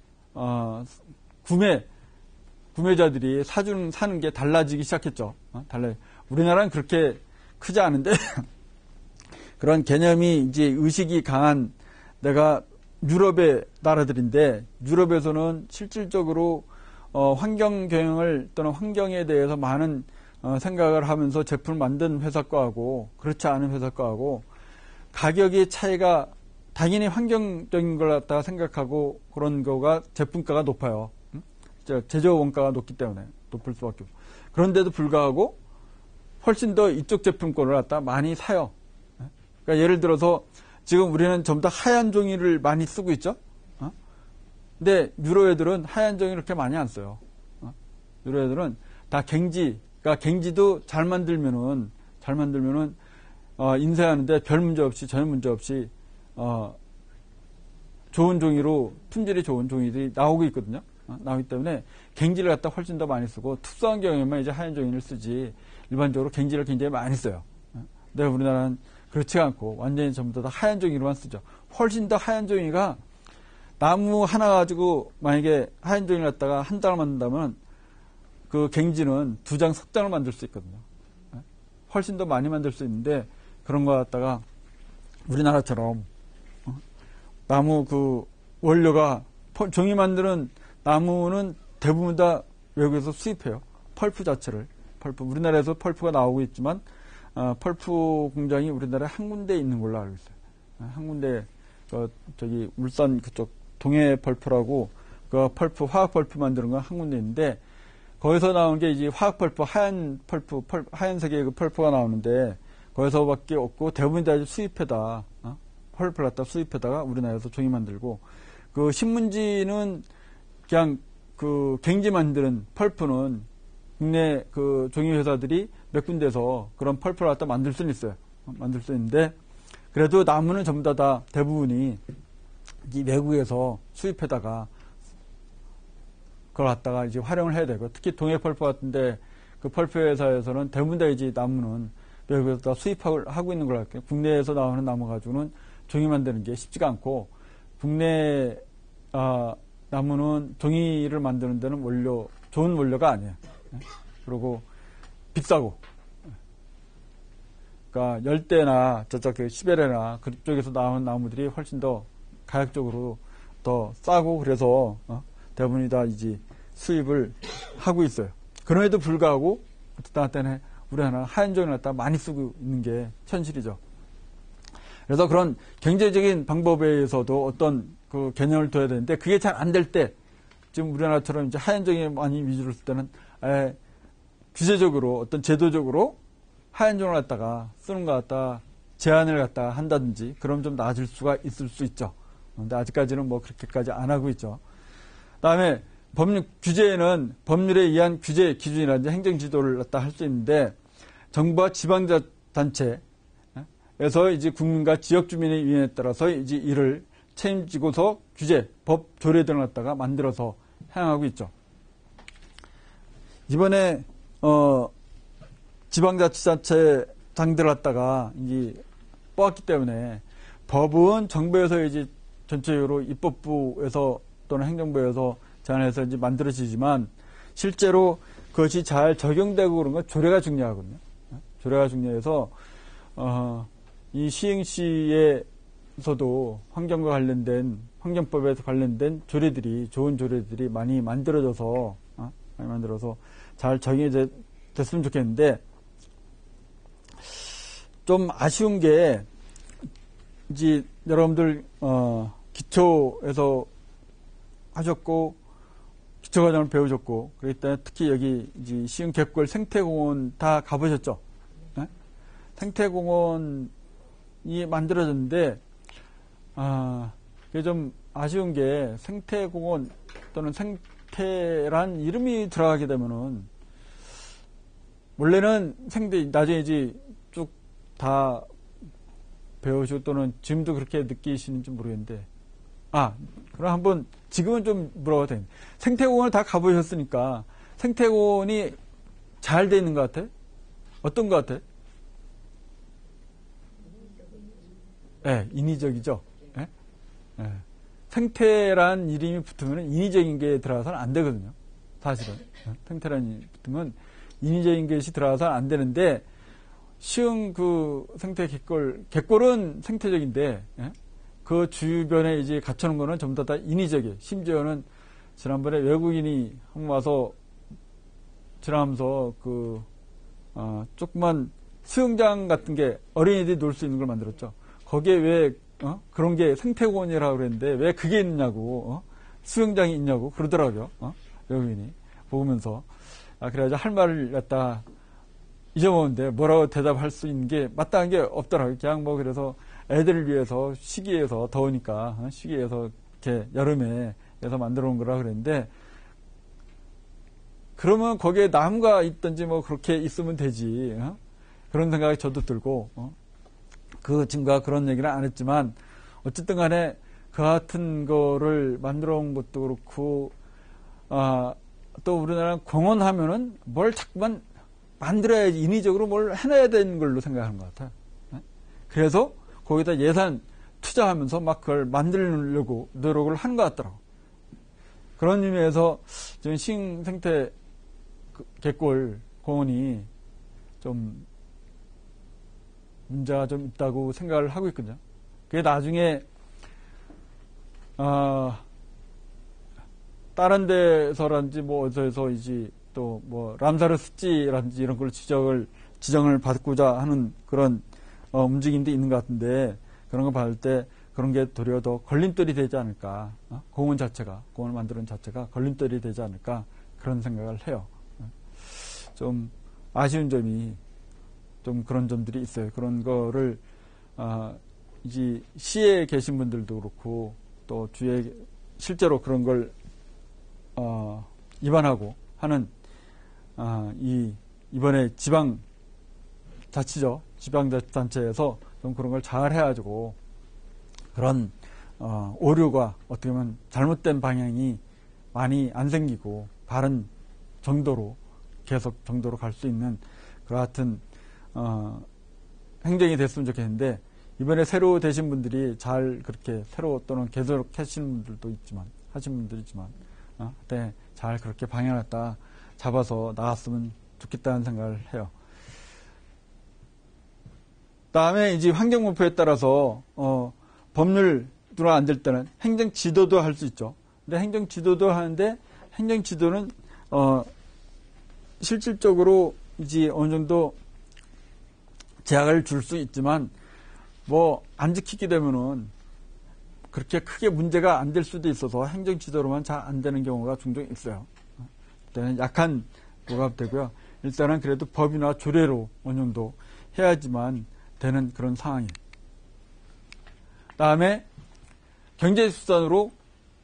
구매자들이 사는 게 달라지기 시작했죠. 우리나라는 그렇게 크지 않은데 그런 개념이 이제 의식이 강한 내가 유럽의 나라들인데, 유럽에서는 실질적으로 환경 경영을 또는 환경에 대해서 많은 생각을 하면서 제품을 만든 회사 거하고 그렇지 않은 회사 거하고 가격의 차이가, 당연히 환경적인 걸 갖다가 생각하고 그런 거가 제품가가 높아요. 제조 원가가 높기 때문에 높을 수밖에 없고. 그런데도 불구하고 훨씬 더 이쪽 제품 거를 갖다 많이 사요. 그러니까 예를 들어서 지금 우리는 전부 다 하얀 종이를 많이 쓰고 있죠. 근데 유로 애들은 하얀 종이를 그렇게 많이 안 써요. 유로 애들은 다 갱지, 그러니까 갱지도 잘 만들면은 인쇄하는데 별 문제 없이, 전혀 문제 없이 좋은 종이로, 품질이 좋은 종이들이 나오고 있거든요. 나오기 때문에 갱지를 갖다 훨씬 더 많이 쓰고, 특수한 경우에만 이제 하얀 종이를 쓰지, 일반적으로 갱지를 굉장히 많이 써요. 근데 우리나라는 그렇지 않고 완전히 전부 다 하얀 종이로만 쓰죠. 훨씬 더 하얀 종이가, 나무 하나 가지고 만약에 하얀 종이를 갖다가 한 장을 만든다면 그 갱지는 2장, 3장을 만들 수 있거든요. 훨씬 더 많이 만들 수 있는데, 그런 거 갖다가 우리나라처럼 나무 그 원료가, 종이 만드는 나무는 대부분 다 외국에서 수입해요. 펄프 자체를. 우리나라에서 펄프가 나오고 있지만 펄프 공장이 우리나라에 한 군데 있는 걸로 알고 있어요. 한 군데, 저기 울산 그쪽 동해 펄프라고 그 펄프, 화학 펄프 만드는 건 한 군데 있는데, 거기서 나온 게 이제 화학 펄프, 하얀색의 그 펄프가 나오는데, 거기서밖에 없고 대부분 다 수입해다, 펄프를 갖다 수입해다가 우리나라에서 종이 만들고, 그 신문지는 그냥 그 갱지 만드는 펄프는 국내 그 종이 회사들이 몇 군데서 그런 펄프를 갖다 만들 수는 있어요. 만들 수 있는데, 그래도 나무는 전부 다 대부분이 이 외국에서 수입해다가 그걸 갖다가 이제 활용을 해야 되고, 특히 동해 펄프 같은데 그 펄프 회사에서는 대부분 다 이제 나무는 외국에서 다 수입을 하고 있는 걸 할게요. 국내에서 나오는 나무 가지고는 종이 만드는 게 쉽지가 않고, 국내 나무는 종이를 만드는 데는 좋은 원료가 아니에요. 그리고 비싸고, 그러니까 열대나 저쪽 그 시베리아나 그쪽에서 나오는 나무들이 훨씬 더 가격적으로 더 싸고, 그래서 대부분이 다 이제 수입을 하고 있어요. 그럼에도 불구하고 어떤 때는 우리나라는 하얀 종이를 갖다 많이 쓰고 있는 게 현실이죠. 그래서 그런 경제적인 방법에 의해서도 어떤 그 개념을 둬야 되는데, 그게 잘 안 될 때, 지금 우리나라처럼 이제 하얀 종이 많이 위주로 쓸 때는 규제적으로, 어떤 제도적으로 하얀 종을 갖다가 쓰는 것 갖다 제한을 갖다 한다든지, 그럼 좀 나아질 수가 있을 수 있죠. 근데 아직까지는 뭐 그렇게까지 안 하고 있죠. 다음에 법률 규제에는 법률에 의한 규제 기준이라든지 행정 지도를 갖다 할 수 있는데, 정부와 지방자치단체에서 이제 국민과 지역 주민의 의견에 따라서 이제 이를 책임지고서 규제, 법, 조례 등을 갖다가 만들어서 행하고 있죠. 이번에 지방자치단체장들을 갖다가 이제 뽑았기 때문에, 법은 정부에서 이제 전체적으로 입법부에서 또는 행정부에서 제안해서 이제 만들어지지만, 실제로 그것이 잘 적용되고 그런 건 조례가 중요하거든요. 조례가 중요해서 이 시행시에서도 환경과 관련된, 환경법에서 관련된 조례들이, 좋은 조례들이 많이 만들어져서 잘 적용이 됐으면 좋겠는데, 좀 아쉬운 게, 이제 여러분들 기초에서 하셨고 기초과정을 배우셨고, 그렇기 때문에 특히 여기 이제 시흥 갯골 생태공원 다 가보셨죠? 네? 생태공원이 만들어졌는데, 그게 좀 아쉬운 게, 생태공원 또는 생태란 이름이 들어가게 되면은 원래는 나중에 이제 쭉 다 배우시고 또는 지금도 그렇게 느끼시는지 모르겠는데 그럼 한번 지금은 좀 물어봐도 됩니다. 생태공원을 다 가보셨으니까 생태공원이 잘 돼 있는 것 같아? 어떤 것 같아? 네, 인위적이죠. 네? 네. 생태란 이름이 붙으면 인위적인 게 들어가서는 안 되거든요. 사실은. 생태란 이름이 붙으면 인위적인 것이 들어가서는 안 되는데, 쉬운 그 생태 갯골은 생태적인데, 예? 그 주변에 이제 갖춰놓은 거는 전부 다 인위적이에요. 심지어는 지난번에 외국인이 한번 와서 지나면서 조그만 수영장 같은 게 어린이들이 놀 수 있는 걸 만들었죠. 거기에 왜 그런 게 생태공원이라고 그랬는데 왜 그게 있냐고 수영장이 있냐고 그러더라고요. 외국인이 보면서 그래가지고 할 말을 갖다 잊어먹었는데 뭐라고 대답할 수 있는 게 마땅한 게 없더라고요. 그냥 뭐 그래서 애들을 위해서 시기에서 더우니까 시기에서 이렇게 여름에 해서 만들어 놓은 거라 그랬는데 그러면 거기에 나무가 있든지 뭐 그렇게 있으면 되지. 그런 생각이 저도 들고 그 지금과 그런 얘기는 안 했지만 어쨌든 간에 그 같은 거를 만들어 온 것도 그렇고 또 우리나라 공원 하면은 뭘 자꾸만 만들어야지 인위적으로 뭘 해놔야 되는 걸로 생각하는 것 같아요. 그래서 거기다 예산 투자하면서 막 그걸 만들려고 노력을 하는 것 같더라고. 그런 의미에서 지금 신생태 갯골 공원이 좀 문제가 좀 있다고 생각을 하고 있거든요. 그게 나중에 다른 데서라든지 뭐 어디서 이제 또 뭐 람사르 습지라든지 이런 걸 지정을 받고자 하는 그런 움직임도 있는 것 같은데 그런 거 봤을 때 그런 게 도리어 더 걸림돌이 되지 않을까. 공원을 만드는 자체가 걸림돌이 되지 않을까 그런 생각을 해요. 좀 아쉬운 점이 좀 그런 점들이 있어요. 그런 거를 이제 시에 계신 분들도 그렇고 또 주위에 실제로 그런 걸 입안하고 하는 이번에 지방자치단체에서 좀 그런 걸 잘 해가지고 그런 오류가 어떻게 보면 잘못된 방향이 많이 안 생기고 바른 정도로 계속 정도로 갈 수 있는 그 같은 행정이 됐으면 좋겠는데 이번에 새로 되신 분들이 잘 그렇게 새로 또는 계속 하시는 분들도 하신 분들이지만 네, 잘 그렇게 방향을 갖다 잡아서 나갔으면 좋겠다는 생각을 해요. 다음에 이제 환경목표에 따라서 법률으로 안 될 때는 행정지도도 할 수 있죠. 근데 행정지도도 하는데 행정지도는 실질적으로 이제 어느 정도 제약을 줄 수 있지만 뭐 안 지키게 되면은 그렇게 크게 문제가 안 될 수도 있어서 행정지도로만 잘 안 되는 경우가 종종 있어요. 그때는 약한 뭐가 되고요. 일단은 그래도 법이나 조례로 어느 정도 해야지만 되는 그런 상황이에요. 다음에 경제수단으로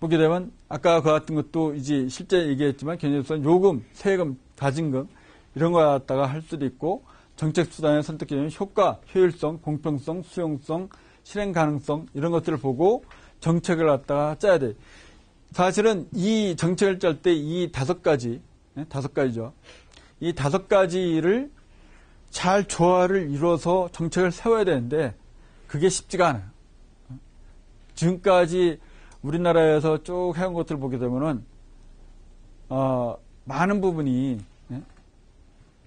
보게 되면 아까 그 같은 것도 이제 실제 얘기했지만 경제수단 요금, 세금, 가진금 이런 거 갖다가 할 수도 있고 정책수단의 선택 기준은 효과, 효율성, 공평성, 수용성, 실행 가능성 이런 것들을 보고 정책을 갖다가 짜야 돼. 사실은 이 정책을 짤 때 이 5가지죠. 이 5가지를 잘 조화를 이뤄서 정책을 세워야 되는데 그게 쉽지가 않아요. 지금까지 우리나라에서 쭉 해온 것들을 보게 되면은 많은 부분이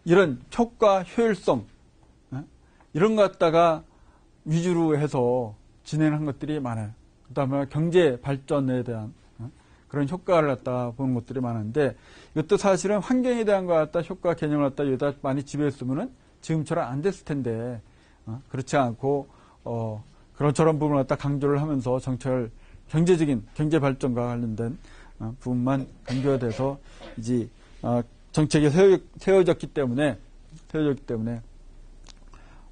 이런 효과, 효율성 이런 것 갖다가 위주로 해서 진행한 것들이 많아요. 그 다음에 경제 발전에 대한 그런 효과를 갖다 보는 것들이 많은데 이것도 사실은 환경에 대한 것 갖다 효과 개념을 갖다 여기다 많이 집요했으면은 지금처럼 안 됐을 텐데 그렇지 않고 그런저런 부분을 갖다 강조를 하면서 정책을 경제적인 경제 발전과 관련된 부분만 강조가 돼서 이제 정책이 세워졌기 때문에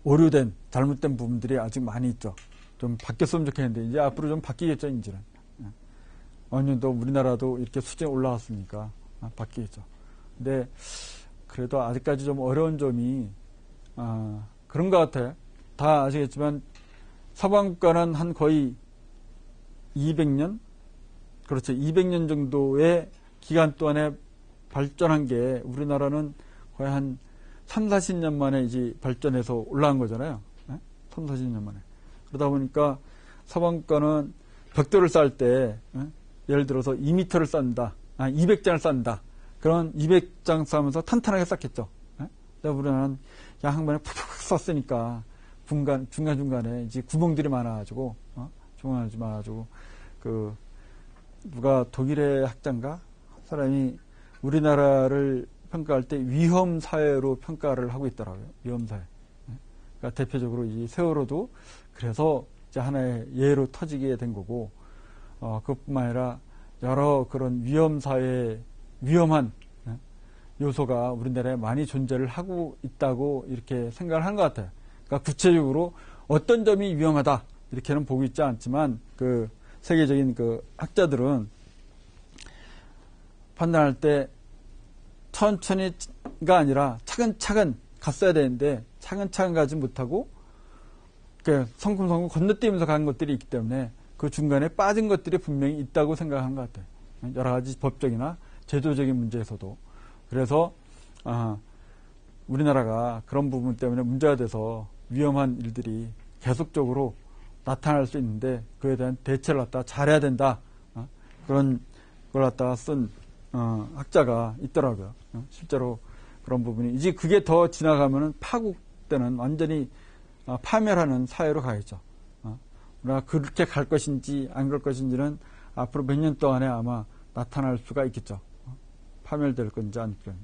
오류된 잘못된 부분들이 아직 많이 있죠. 좀 바뀌었으면 좋겠는데 이제 앞으로 좀 바뀌겠죠. 이제는 어느 정도 우리나라도 이렇게 수준이 올라왔으니까 바뀌겠죠. 근데 그래도 아직까지 좀 어려운 점이 그런 것 같아요. 다 아시겠지만 서방국가는 한 거의 200년? 그렇죠. 200년 정도의 기간 동안에 발전한 게 우리나라는 거의 한 3, 40년 만에 이제 발전해서 올라간 거잖아요. 3, 40년 만에. 그러다 보니까 서방국가는 벽돌을 쌓을 때 예를 들어서 2m를 쌓는다. 200장을 쌓는다. 그런 200장 쌓으면서 탄탄하게 쌓겠죠. 우리나라는 그냥 한 번에 푹푹 쌓았으니까 중간중간에 이제 구멍들이 많아가지고 중간이 많아가지고 누가 독일의 학자인가 사람이 우리나라를 평가할 때 위험 사회로 평가를 하고 있더라고요. 위험 사회. 그러니까 대표적으로 이 세월호도 그래서 이제 하나의 예로 터지게 된 거고, 그것뿐만 아니라 여러 그런 위험 사회 위험한 요소가 우리나라에 많이 존재를 하고 있다고 이렇게 생각을 한 것 같아요. 그러니까 구체적으로 어떤 점이 위험하다 이렇게는 보고 있지 않지만 그 세계적인 그 학자들은 판단할 때 천천히가 아니라 차근차근 갔어야 되는데 차근차근 가지 못하고 성큼성큼 건너뛰면서 간 것들이 있기 때문에 그 중간에 빠진 것들이 분명히 있다고 생각하는 것 같아요. 여러 가지 법적이나 제도적인 문제에서도. 그래서 우리나라가 그런 부분 때문에 문제가 돼서 위험한 일들이 계속적으로 나타날 수 있는데 그에 대한 대처를 갖다 잘해야 된다. 그런 걸 갖다가 쓴 학자가 있더라고요. 실제로 그런 부분이 이제 그게 더 지나가면은 파국 때는 완전히 파멸하는 사회로 가겠죠. 우리가 그렇게 갈 것인지 안 갈 것인지는 앞으로 몇 년 동안에 아마 나타날 수가 있겠죠. 파멸될 건지 안 건지.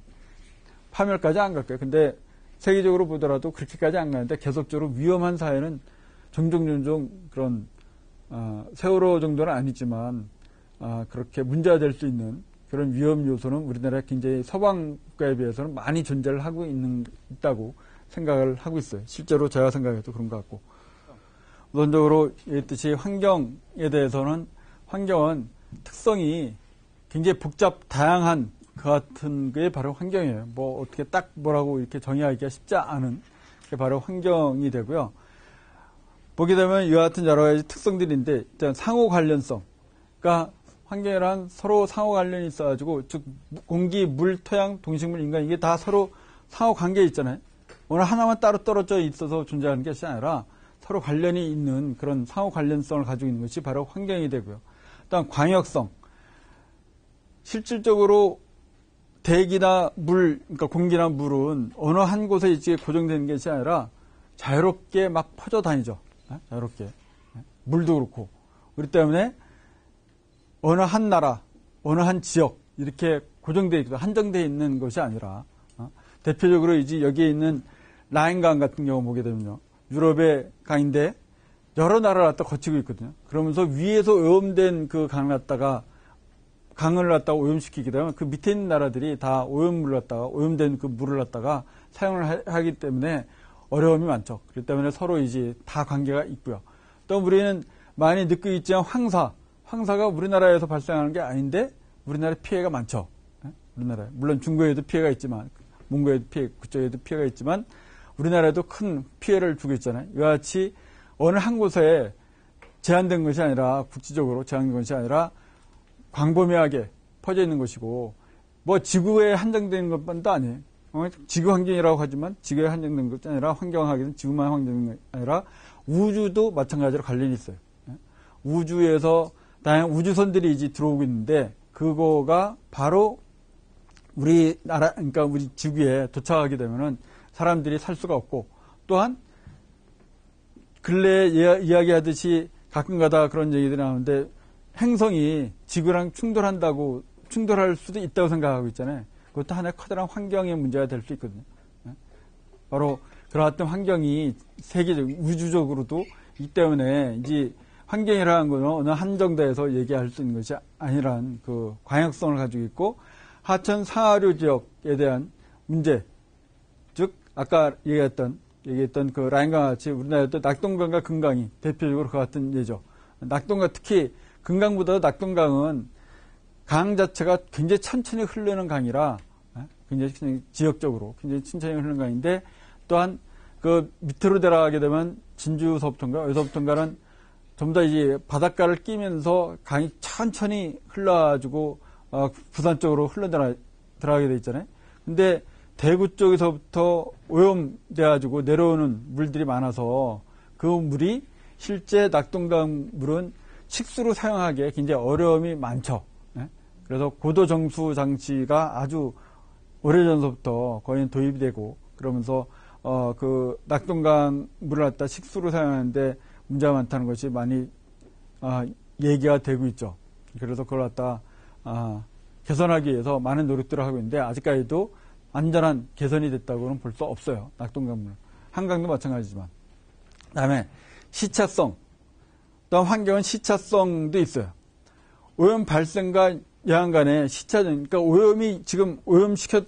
파멸까지 안 갈 거예요. 근데 세계적으로 보더라도 그렇게까지 안 가는데 계속적으로 위험한 사회는 종종 그런 세월호 정도는 아니지만 그렇게 문제가 될 수 있는 그런 위험 요소는 우리나라에 굉장히 서방 국가에 비해서는 많이 존재를 하고 있다고 생각을 하고 있어요. 실제로 제가 생각해도 그런 것 같고. 우선적으로 얘기했듯이 환경에 대해서는 환경은 특성이 굉장히 다양한 그 같은 게 바로 환경이에요. 뭐 어떻게 딱 뭐라고 이렇게 정의하기가 쉽지 않은 게 바로 환경이 되고요. 보게 되면 이와 같은 여러 가지 특성들인데 일단 상호 관련성. 그러니까 환경이란 서로 상호 관련이 있어가지고 즉 공기, 물, 토양, 동식물, 인간 이게 다 서로 상호 관계에 있잖아요. 어느 하나만 따로 떨어져 있어서 존재하는 것이 아니라 서로 관련이 있는 그런 상호 관련성을 가지고 있는 것이 바로 환경이 되고요. 일단 광역성. 실질적으로 대기나 물, 그러니까 공기나 물은 어느 한 곳에 이제 고정되는 것이 아니라 자유롭게 막 퍼져 다니죠. 자유롭게. 물도 그렇고. 그렇기 때문에 어느 한 나라, 어느 한 지역 이렇게 고정되어 있고 한정되어 있는 것이 아니라 대표적으로 이제 여기에 있는 라인강 같은 경우 보게 되면요. 유럽의 강인데 여러 나라를 갖다 거치고 있거든요. 그러면서 위에서 오염된 그 강을 갖다가 오염시키게 되면 그 밑에 있는 나라들이 다 오염된 그 물을 갖다가 사용을 하기 때문에 어려움이 많죠. 그렇기 때문에 서로 이제 다 관계가 있고요. 또 우리는 많이 느끼고 있지만 황사가 우리나라에서 발생하는 게 아닌데 우리나라에 피해가 많죠. 우리나라에. 물론 중국에도 피해가 있지만 몽고에도 그쪽에도 피해가 있지만 우리나라에도 큰 피해를 주고 있잖아요. 이와 같이 어느 한 곳에 제한된 것이 아니라 국지적으로 제한된 것이 아니라 광범위하게 퍼져 있는 것이고 뭐 지구에 한정된 것만도 아니에요. 지구 환경이라고 하지만 지구에 한정된 것이 아니라 환경하기는 지구만 한정된 것이 아니라 우주도 마찬가지로 관련이 있어요. 우주에서 다양한 우주선들이 이제 들어오고 있는데 그거가 바로 그러니까 우리 지구에 도착하게 되면은 사람들이 살 수가 없고 또한 근래에 이야기하듯이 가끔가다 그런 얘기들이 나오는데 행성이 지구랑 충돌할 수도 있다고 생각하고 있잖아요. 그것도 하나의 커다란 환경의 문제가 될 수 있거든요. 바로 그러한 환경이 세계적, 우주적으로도 있기 때문에 이제 환경이라는 것은 어느 한정대에서 얘기할 수 있는 것이 아니란 그 광역성을 가지고 있고 하천 상하류 지역에 대한 문제, 즉 아까 얘기했던 그 라인강과 같이 우리나라에도 낙동강과 금강이 대표적으로 그 같은 예죠. 낙동강 특히 금강보다 낙동강은 강 자체가 굉장히 천천히 흐르는 강이라 굉장히 지역적으로 굉장히 천천히 흐르는 강인데 또한 그 밑으로 내려가게 되면 진주서부터인가 어디서부터인가는 좀 더 이제 바닷가를 끼면서 강이 천천히 흘러가지고 부산 쪽으로 들어가게 돼 있잖아요. 근데 대구 쪽에서부터 오염돼가지고 내려오는 물들이 많아서 그 물이 실제 낙동강 물은 식수로 사용하기에 굉장히 어려움이 많죠. 그래서 고도 정수 장치가 아주 오래전서부터 거의 도입이 되고 그러면서 그 낙동강 물을 갖다 식수로 사용하는데 문제가 많다는 것이 많이 얘기가 되고 있죠. 그래서 그걸 갖다 개선하기 위해서 많은 노력들을 하고 있는데 아직까지도 완전한 개선이 됐다고는 볼 수 없어요. 낙동강물. 한강도 마찬가지지만. 그다음에 시차성. 또한 환경은 시차성도 있어요. 오염 발생과 여한 간의 시차적, 그러니까 오염이 지금 오염시켰을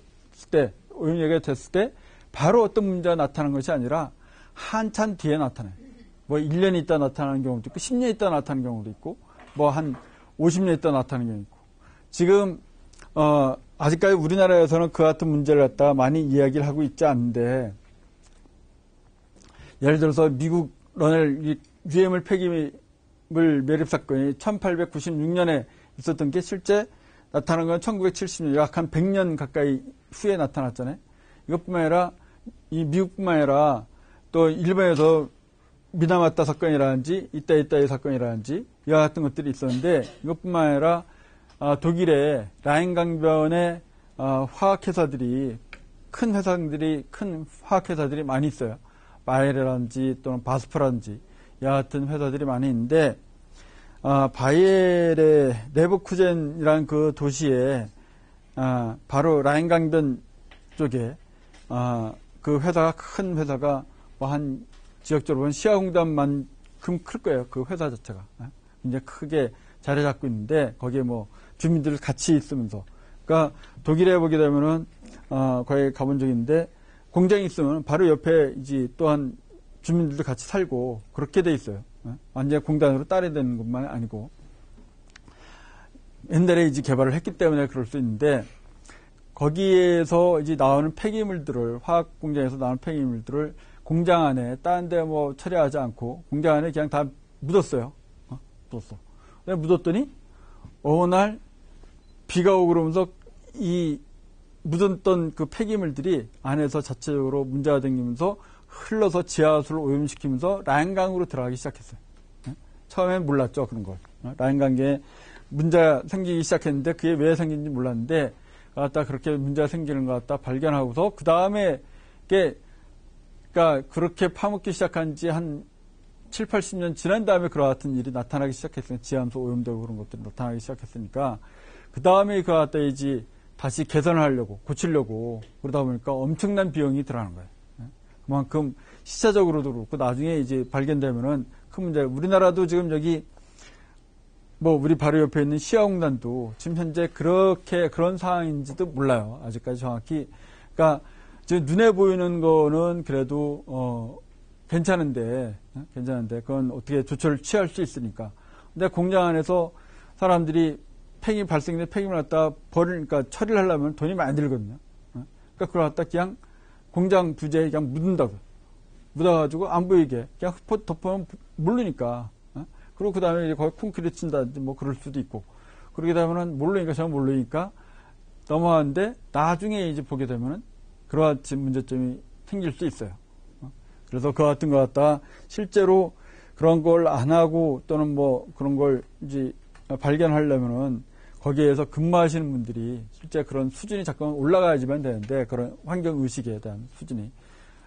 때, 오염 얘기가 됐을 때 바로 어떤 문제가 나타나는 것이 아니라 한참 뒤에 나타나요. 뭐 1년 있다 나타나는 경우도 있고 10년 있다 나타나는 경우도 있고 뭐 한 50년 있다 나타나는 경우도 있고 지금 아직까지 우리나라에서는 그 같은 문제를 갖다가 많이 이야기를 하고 있지 않은데 예를 들어서 미국 러넬 유해물 폐기물 매립 사건이 1896년에 있었던 게 실제 나타난 건 1970년 약 한 100년 가까이 후에 나타났잖아요. 이것뿐만 아니라 이 미국뿐만 아니라 또 일본에서 미나마타 사건이라든지 이따이따이 사건이라든지 이와 같은 것들이 있었는데 이것뿐만 아니라 독일의 라인 강변에 화학회사들이 큰 화학회사들이 많이 있어요. 바이에르라든지 또는 바스프라든지 이와 같은 회사들이 많이 있는데 바이에르의 레버쿠젠이라는 그 도시에 바로 라인 강변 쪽에 그 회사가 큰 회사가 뭐 한 지역적으로 보면 시아공단만큼 클 거예요. 그 회사 자체가 굉장히 크게 자리 잡고 있는데 거기에 뭐 주민들 같이 있으면서 그러니까 독일에 보게 되면은 거기 가본 적이 있는데 공장이 있으면 바로 옆에 이제 또한 주민들도 같이 살고 그렇게 돼 있어요. 완전히 공단으로 딸이 되는 것만 아니고 옛날에 이제 개발을 했기 때문에 그럴 수 있는데 거기에서 이제 나오는 폐기물들을 화학 공장에서 나오는 폐기물들을 공장 안에 다른 데 뭐 처리하지 않고 공장 안에 그냥 다 묻었어요. 묻었어. 묻었더니 어느 날 비가 오고 그러면서 이 묻었던 그 폐기물들이 안에서 자체적으로 문제가 생기면서 흘러서 지하수를 오염시키면서 라인강으로 들어가기 시작했어요. 처음엔 몰랐죠, 그런 걸. 라인강에 문제가 생기기 시작했는데 그게 왜 생긴지 몰랐는데 갖다 그렇게 문제가 생기는 것 같다 발견하고서 그 다음에 그러니까 그렇게 파묻기 시작한 지 한 7, 80년 지난 다음에 그와 같은 일이 나타나기 시작했으니까 지하수 오염되고 그런 것들이 나타나기 시작했으니까 그 다음에 그와 같다 이제 다시 개선을 하려고 고치려고 그러다 보니까 엄청난 비용이 들어가는 거예요. 그만큼 시차적으로도 그렇고 나중에 이제 발견되면은 큰 문제. 우리나라도 지금 여기 뭐 우리 바로 옆에 있는 시아공단도 지금 현재 그런 상황인지도 몰라요. 아직까지 정확히. 그러니까 지금 눈에 보이는 거는 그래도 괜찮은데 그건 어떻게 조처를 취할 수 있으니까. 근데 공장 안에서 사람들이 발생된 폐기물 갖다 그러니까 처리를 하려면 돈이 많이 들거든요. 그러니까 그걸 갖다 그냥 공장 부재에 그냥 묻어가지고 안 보이게 그냥 덮으면 모르니까. 그리고 그 다음에 이제 거기 콘크리트 친다든지 뭐 그럴 수도 있고. 그러게 되면은 모르니까 저는 모르니까 넘어가는데 나중에 이제 보게 되면은 그러한 문제점이 생길 수 있어요. 그래서 그 같은 거 갖다 실제로 그런 걸 안 하고 또는 뭐 그런 걸 이제 발견하려면은 거기에서 근무하시는 분들이 실제 그런 수준이 잠깐 올라가야지만 되는데 그런 환경 의식에 대한 수준이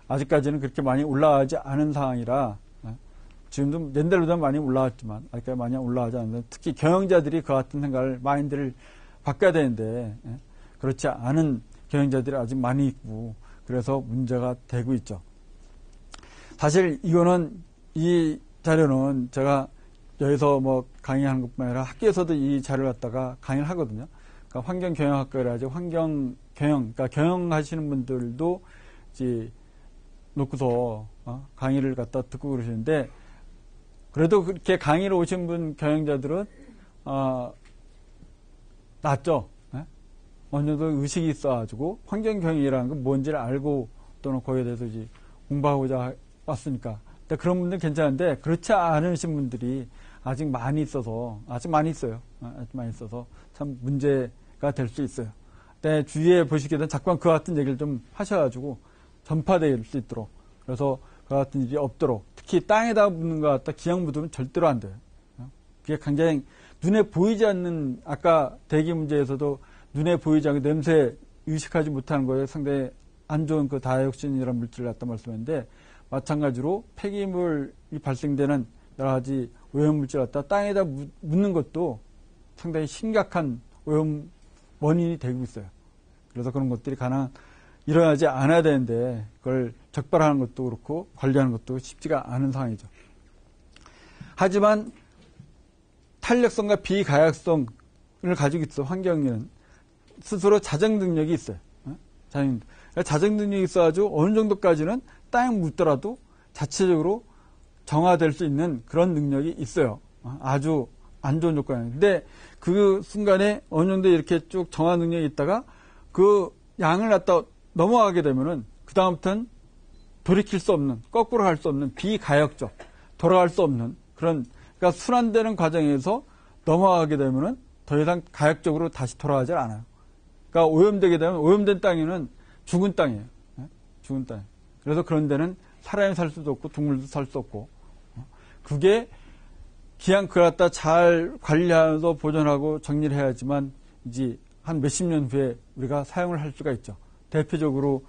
아직까지는 그렇게 많이 올라가지 않은 상황이라 지금도 옛날보다 많이 올라왔지만 아직까지 많이 올라가지 않는데 특히 경영자들이 그 같은 생각을 마인드를 바꿔야 되는데 그렇지 않은 경영자들이 아직 많이 있고 그래서 문제가 되고 있죠. 사실 이 자료는 제가 여기서 뭐 강의하는 것뿐만 아니라 학교에서도 이 자료를 갖다가 강의를 하거든요. 그러니까 환경경영학과라 하죠. 그러니까 경영하시는 분들도 이제 놓고서 강의를 갖다 듣고 그러시는데 그래도 그렇게 강의를 오신 분 경영자들은 낫죠. 예? 어느 정도 의식이 있어가지고 환경경영이라는 건 뭔지를 알고 또는 거기에 대해서 이제 공부하고자 왔으니까. 그런 분들 괜찮은데 그렇지 않으신 분들이 아직 많이 있어서 아직 많이 있어요. 아직 많이 있어서 참 문제가 될 수 있어요. 때 주위에 보시게 되면 자꾸만 그와 같은 얘기를 좀 하셔가지고 전파될 수 있도록 그래서 그와 같은 일이 없도록 특히 땅에다 묻는 것 같다 기양 묻으면 절대로 안 돼요. 그게 굉장히 눈에 보이지 않는 아까 대기 문제에서도 눈에 보이지 않고 냄새 의식하지 못하는 거에 상당히 안 좋은 그 다이옥신이라는 물질을 갖다 말씀했는데 마찬가지로 폐기물이 발생되는 여러 가지 오염물질 갖다 땅에다 묻는 것도 상당히 심각한 오염 원인이 되고 있어요. 그래서 그런 것들이 일어나지 않아야 되는데 그걸 적발하는 것도 그렇고 관리하는 것도 쉽지가 않은 상황이죠. 하지만 탄력성과 비가역성을 가지고 있어 환경에는 스스로 자정 능력이 있어요. 자정 능력이 있어가지고 어느 정도까지는 땅에 묻더라도 자체적으로 정화될 수 있는 그런 능력이 있어요. 아주 안 좋은 조건이에요. 근데 그 순간에 어느 정도 이렇게 쭉 정화 능력이 있다가 그 양을 갖다 넘어가게 되면은 그다음부터는 돌이킬 수 없는, 거꾸로 갈 수 없는 비가역적, 돌아갈 수 없는 그런, 그러니까 순환되는 과정에서 넘어가게 되면은 더 이상 가역적으로 다시 돌아가질 않아요. 그러니까 오염되게 되면 오염된 땅에는 죽은 땅이에요. 죽은 땅. 그래서 그런 데는 사람이 살 수도 없고 동물도 살 수 없고 그게 기왕 그걸 갖다 잘 관리하면서 보존하고 정리를 해야지만 이제 한 몇십 년 후에 우리가 사용을 할 수가 있죠. 대표적으로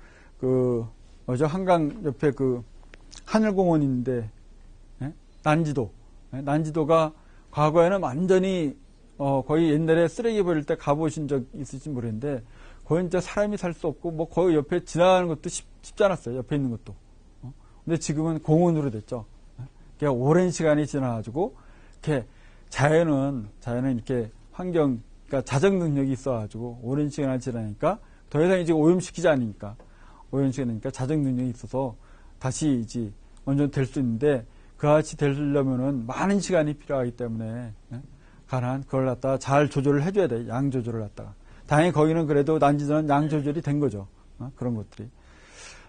한강 옆에 그 하늘공원인데 난지도. 난지도가 과거에는 완전히 거의 옛날에 쓰레기 버릴 때 가보신 적 있을지 모르겠는데 거기 진짜 사람이 살 수 없고 뭐 거기 옆에 지나가는 것도 쉽지 않았어요. 옆에 있는 것도. 근데 지금은 공원으로 됐죠. 그러니까 오랜 시간이 지나가지고 이렇게 자연은 이렇게 그러니까 자정 능력이 있어가지고 오랜 시간이 지나니까 더 이상 이제 오염시키지 않으니까 오염시키니까 자정 능력이 있어서 다시 이제 어느 정도 될 수 있는데 그같이 되려면은 많은 시간이 필요하기 때문에 그걸 갖다가 잘 조절을 해줘야 돼. 양 조절을 갖다가. 당연히 거기는 그래도 난지도는 양 조절이 된 거죠. 그런 것들이.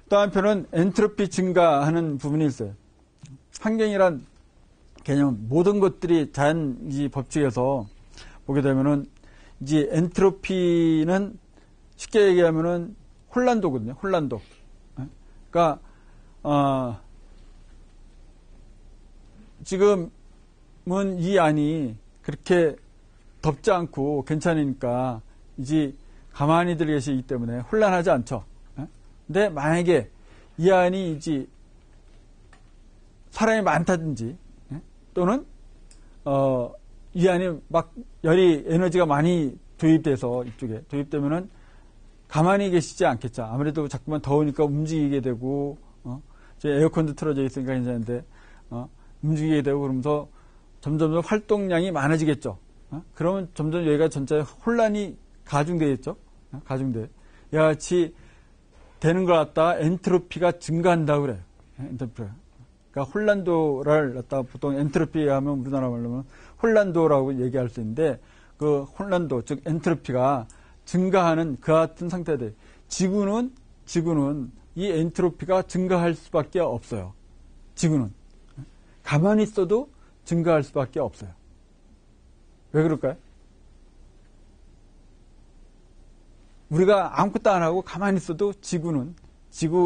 또 한편은 엔트로피 증가하는 부분이 있어요. 환경이란 개념, 모든 것들이 자연 이 법칙에서 보게 되면은 이제 엔트로피는 쉽게 얘기하면은 혼란도거든요. 혼란도. 그러니까 지금은 이 안이 그렇게 덥지 않고 괜찮으니까 이제 가만히 들어 계시기 때문에 혼란하지 않죠. 근데 만약에 이 안이 이제 사람이 많다든지 또는 이 안에 막 에너지가 많이 도입돼서 이쪽에 도입되면은 가만히 계시지 않겠죠. 아무래도 자꾸만 더우니까 움직이게 되고 이제 에어컨도 틀어져 있으니까 괜찮은데 움직이게 되고 그러면서 점점 활동량이 많아지겠죠. 그러면 점점 여기가 전체 혼란이 가중되겠죠. 가중돼. 이와 같이 되는 것 같다 엔트로피가 증가한다고 그래요. 엔트로피가. 그러니까 혼란도를 갖다 보통 엔트로피 하면 우리나라 말로 하면 혼란도라고 얘기할 수 있는데 그 혼란도 즉 엔트로피가 증가하는 그 같은 상태들. 지구는 이 엔트로피가 증가할 수밖에 없어요. 지구는 가만히 있어도 증가할 수밖에 없어요. 왜 그럴까요? 우리가 아무것도 안 하고 가만히 있어도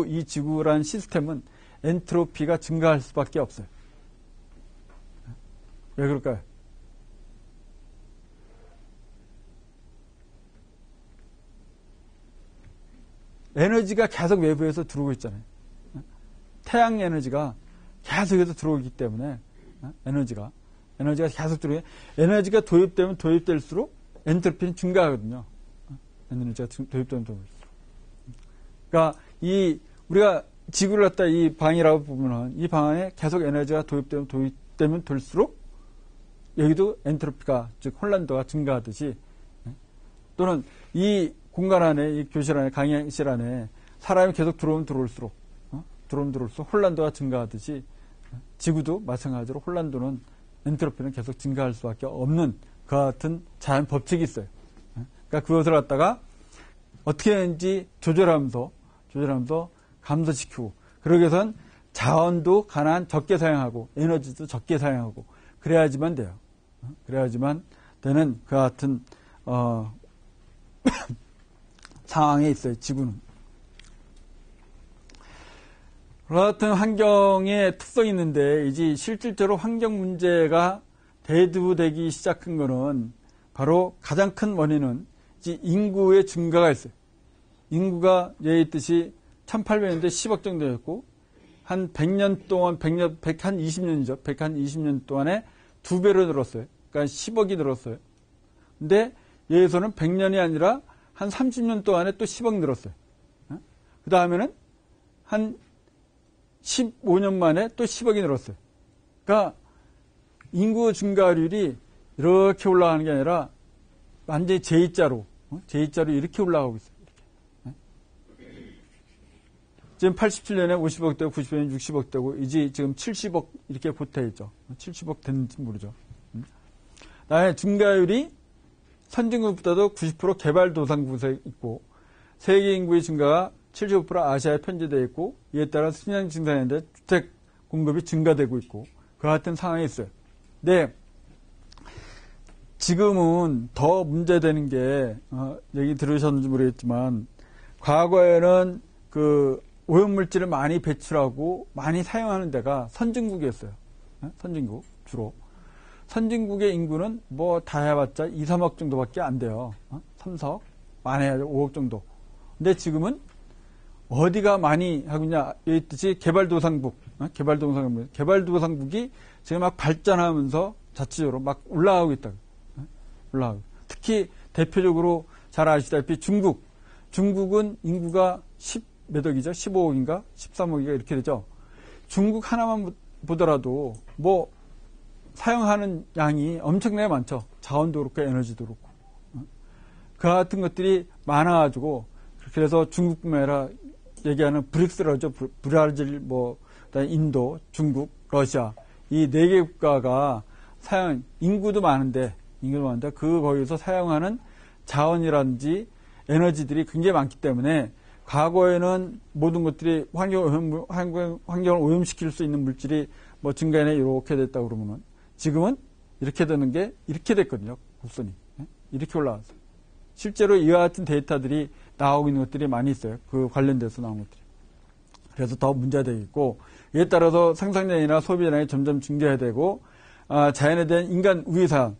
이 지구라는 시스템은 엔트로피가 증가할 수밖에 없어요. 왜 그럴까요? 에너지가 계속 외부에서 들어오고 있잖아요. 태양 에너지가 계속해서 들어오기 때문에 에너지가 계속 들어오고 에너지가 도입되면 도입될수록 엔트로피는 증가하거든요. 에너지가 도입되면 도입될수록. 그러니까 우리가 지구를 갖다 이 방이라고 보면은 이 방 안에 계속 에너지가 도입되면 될수록 여기도 엔트로피가 즉 혼란도가 증가하듯이 또는 이 공간 안에 이 교실 안에 강의실 안에 사람이 계속 들어오면 들어올수록 혼란도가 증가하듯이 지구도 마찬가지로 혼란도는 엔트로피는 계속 증가할 수밖에 없는 그 같은 자연 법칙이 있어요. 그러니까 그것을 갖다가 어떻게 하는지 조절하면서 감소시키고, 그러기 위해서는 자원도 가난 적게 사용하고 에너지도 적게 사용하고 그래야지만 돼요. 그래야지만 되는 그 같은 상황에 있어요. 지구는. 그 같은 환경의 특성이 있는데 이제 실질적으로 환경 문제가 대두되기 시작한 거는 바로 가장 큰 원인은 이제 인구의 증가가 있어요. 인구가 얘 있듯이 1800년대 10억 정도였고 한 100년 동안, 120년이죠. 120년 동안에 2배로 늘었어요. 그러니까 10억이 늘었어요. 근데 여기서는 100년이 아니라 한 30년 동안에 또 10억 늘었어요. 그 다음에는 한 15년 만에 또 10억이 늘었어요. 그러니까 인구 증가율이 이렇게 올라가는 게 아니라 완전히 J자로 이렇게 올라가고 있어요. 지금 87년에 50억 되고 90년에 60억 되고 이제 지금 70억 이렇게 보태 있죠. 70억 됐는지 모르죠. 그다음에 증가율이 선진국보다도 90% 개발도상국에 있고 세계 인구의 증가가 75% 아시아에 편제되어 있고 이에 따라 순환 증산인데 주택 공급이 증가되고 있고 그 같은 상황에 있어요. 근데 지금은 더 문제되는 게 얘기 들으셨는지 모르겠지만 과거에는 그 오염물질을 많이 배출하고 많이 사용하는 데가 선진국이었어요. 선진국 주로. 선진국의 인구는 뭐 다 해봤자 2, 3억 정도밖에 안 돼요. 3, 4억? 많아야 5억 정도. 근데 지금은 어디가 많이 하고 있냐? 여기 있듯이 개발도상국이 지금 막 발전하면서 자체적으로 막 올라가고 있다. 올라가고. 특히 대표적으로 잘 아시다시피 중국은 인구가 10몇 억이죠? 15억인가? 13억인가? 이렇게 되죠? 중국 하나만 보더라도 뭐 사용하는 양이 엄청나게 많죠. 자원도 그렇고 에너지도 그렇고. 그 같은 것들이 많아가지고 그래서 중국뿐만 아니라 얘기하는 브릭스라죠. 브라질, 그다음에 인도, 중국, 러시아 이 4개 국가가 인구도 많은데 거기서 사용하는 자원이라든지 에너지들이 굉장히 많기 때문에 과거에는 모든 것들이 환경을 오염시킬 수 있는 물질이 증가해내 이렇게 됐다 그러면은 지금은 이렇게 되는 게 이렇게 됐거든요. 곡선이. 이렇게 올라왔어요. 실제로 이와 같은 데이터들이 나오고 있는 것들이 많이 있어요. 그 관련돼서 나온 것들이. 그래서 더 문제가 되겠고 이에 따라서 생산량이나 소비량이 점점 증가해야 되고 자연에 대한 인간 우위사항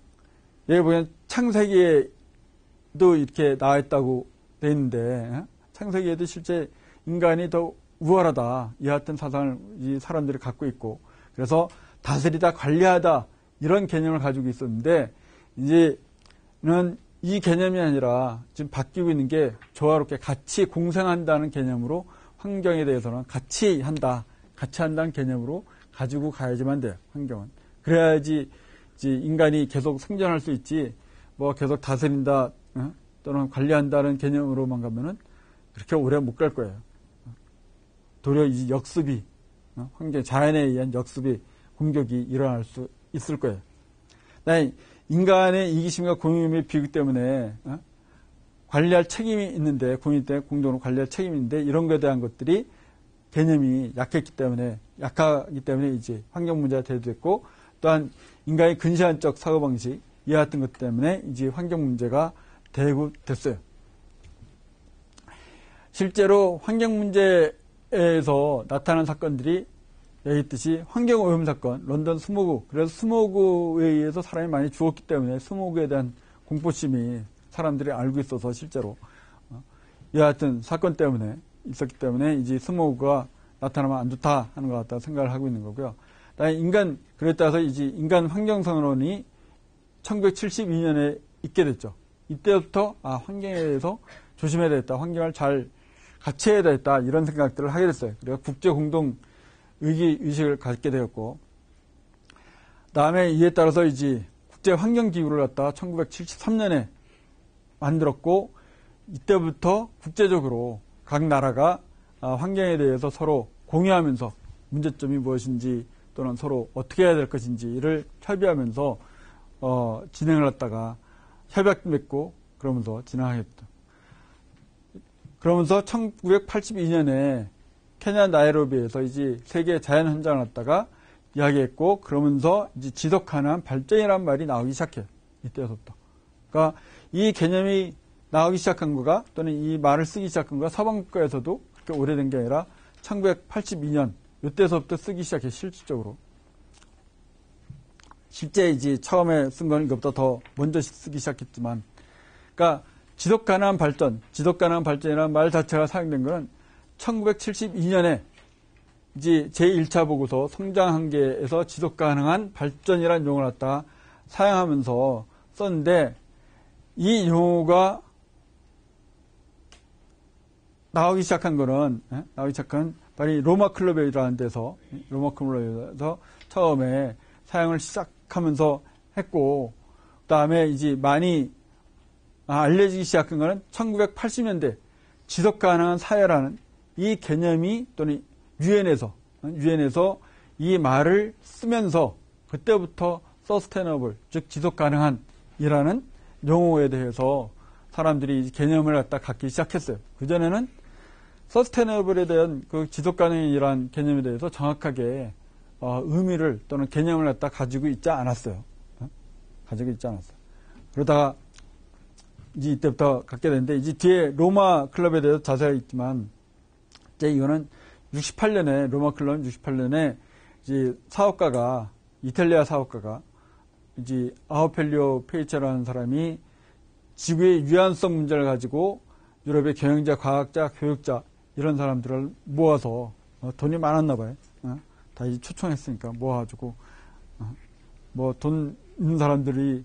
여기 보면 창세기에도 이렇게 나와 있다고 돼 있는데 창세기에도 실제 인간이 더 우월하다 이와 같은 사상을 이 사람들이 갖고 있고 그래서 다스리다 관리하다 이런 개념을 가지고 있었는데 이제는 이 개념이 아니라 지금 바뀌고 있는 게 조화롭게 같이 공생한다는 개념으로 환경에 대해서는 같이 한다는 개념으로 가지고 가야지만 돼요. 환경은. 그래야지 인간이 계속 생존할 수 있지 계속 다스린다 또는 관리한다는 개념으로만 가면은 그렇게 오래 못 갈 거예요. 도리어 이 역습이 환경 자연에 의한 역습이 공격이 일어날 수 있을 거예요. 인간의 이기심과 공유심의 비극 때문에 관리할 책임이 있는데 공인 때문에 공동으로 관리할 책임이 있는데 이런 것에 대한 것들이 개념이 약하기 때문에 이제 환경 문제가 대두됐고 또한 인간의 근시안적 사고방식 이와 같은 것 때문에 이제 환경 문제가 대두됐어요. 실제로 환경 문제에서 나타난 사건들이 여기 있듯이 환경오염 사건, 런던 스모그. 그래서 스모그에 의해서 사람이 많이 죽었기 때문에 스모그에 대한 공포심이 사람들이 알고 있어서 실제로 이와 같은 사건 때문에 있었기 때문에 이제 스모그가 나타나면 안 좋다 하는 것 같다 생각을 하고 있는 거고요. 그래 따라서 이제 인간 환경선언이 1972년에 있게 됐죠. 이때부터 환경에 대해서 조심해야 되겠다. 환경을 잘 같이 해야 되겠다. 이런 생각들을 하게 됐어요. 그래서 국제 공동 의식을 갖게 되었고, 다음에 이에 따라서 이제 국제 환경 기구를 갖다가 1973년에 만들었고, 이때부터 국제적으로 각 나라가 환경에 대해서 서로 공유하면서 문제점이 무엇인지 또는 서로 어떻게 해야 될 것인지를 협의하면서 진행을 했다가 협약 맺고 그러면서 진행하겠다. 그러면서 1982년에 케냐 나이로비에서 이제 세계 자연 현장을 갖다가 이야기했고, 그러면서 이제 지속 가능한 발전이란 말이 나오기 시작해요. 이때부터. 그러니까 이 개념이 나오기 시작한 거가, 또는 이 말을 쓰기 시작한 거가 서방국가에서도 그렇게 오래된 게 아니라 1982년 이때서부터 쓰기 시작해, 실질적으로. 실제 이제 처음에 쓴 건 이것보다 더 먼저 쓰기 시작했지만, 그러니까 지속 가능한 발전이라는 말 자체가 사용된 거는 1972년에 이제 제1차 보고서 성장 한계에서 지속 가능한 발전이라는 용어를 갖다 사용하면서 썼는데, 이 용어가 나오기 시작한 거는, 바로 로마 클럽이라는 데서, 처음에 사용을 시작하면서 했고, 그 다음에 이제 많이 알려지기 시작한 거는 1980년대 지속 가능한 사회라는 이 개념이, 또는 유엔에서 이 말을 쓰면서 그때부터 서스테너블, 즉 지속 가능한이라는 용어에 대해서 사람들이 개념을 갖다 갖기 시작했어요. 그전에는 서스테너블에 대한 그 지속 가능이라는 개념에 대해서 정확하게 의미를 또는 개념을 갖다 가지고 있지 않았어요. 그러다가 이제 이때부터 갖게 됐는데, 이제 뒤에 로마 클럽에 대해서 자세히 있지만, 이제 이거는 68년에, 로마 클럽은 68년에 이제 사업가가, 이탈리아 사업가가, 이제 아우펠리오 페이체라는 사람이 지구의 유한성 문제를 가지고 유럽의 경영자, 과학자, 교육자, 이런 사람들을 모아서, 돈이 많았나 봐요. 다 이제 초청했으니까 모아가지고, 뭐 돈 있는 사람들이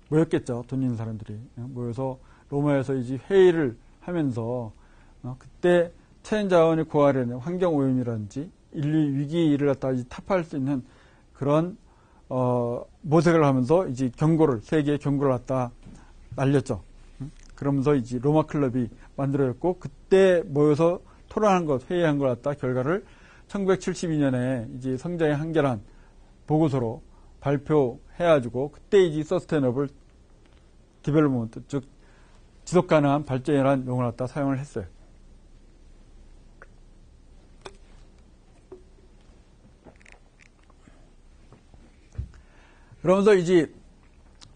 모였겠죠. 돈 있는 사람들이 모여서 로마에서 이제 회의를 하면서, 그때 자연자원이 고갈되는 환경오염이라든지 인류 위기를 갖다 타파할 수 있는 그런 모색을 하면서 이제 세계의 경고를 갖다 날렸죠. 그러면서 이제 로마 클럽이 만들어졌고, 그때 모여서 회의한 걸 갖다 결과를 1972년에 이제 성장의 한계란 보고서로 발표해가지고, 그때 이제 서스테너블 디벨롭먼트, 즉 지속 가능한 발전이라는 용어를 갖다 사용을 했어요. 그러면서 이제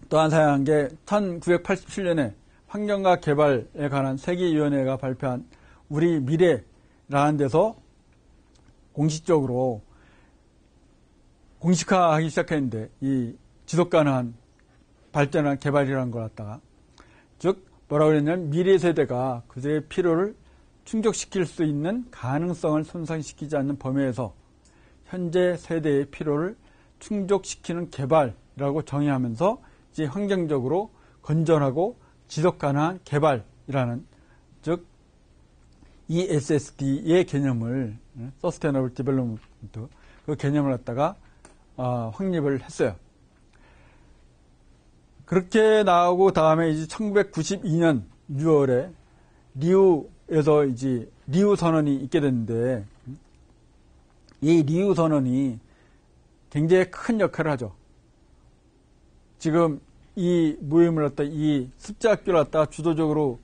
또 한 사용한 게 1987년에 환경과 개발에 관한 세계위원회가 발표한 우리 미래라는 데서 공식적으로 공식화하기 시작했는데, 이 지속 가능한 발전한 개발이라는 걸 갖다가, 즉 뭐라고 그랬냐면, 미래 세대가 그들의 필요를 충족시킬 수 있는 가능성을 손상시키지 않는 범위에서 현재 세대의 필요를 충족시키는 개발이라고 정의하면서 이제 환경적으로 건전하고 지속 가능한 개발이라는, 즉 ESSD의 개념을, Sustainable Development, 그 개념을 갖다가 확립을 했어요. 그렇게 나오고 다음에 이제 1992년 6월에 리우에서 이제 리우 선언이 있게 됐는데, 이 리우 선언이 굉장히 큰 역할을 하죠. 지금 이 모임을 갖다, 이 습지학교를 갖다 주도적으로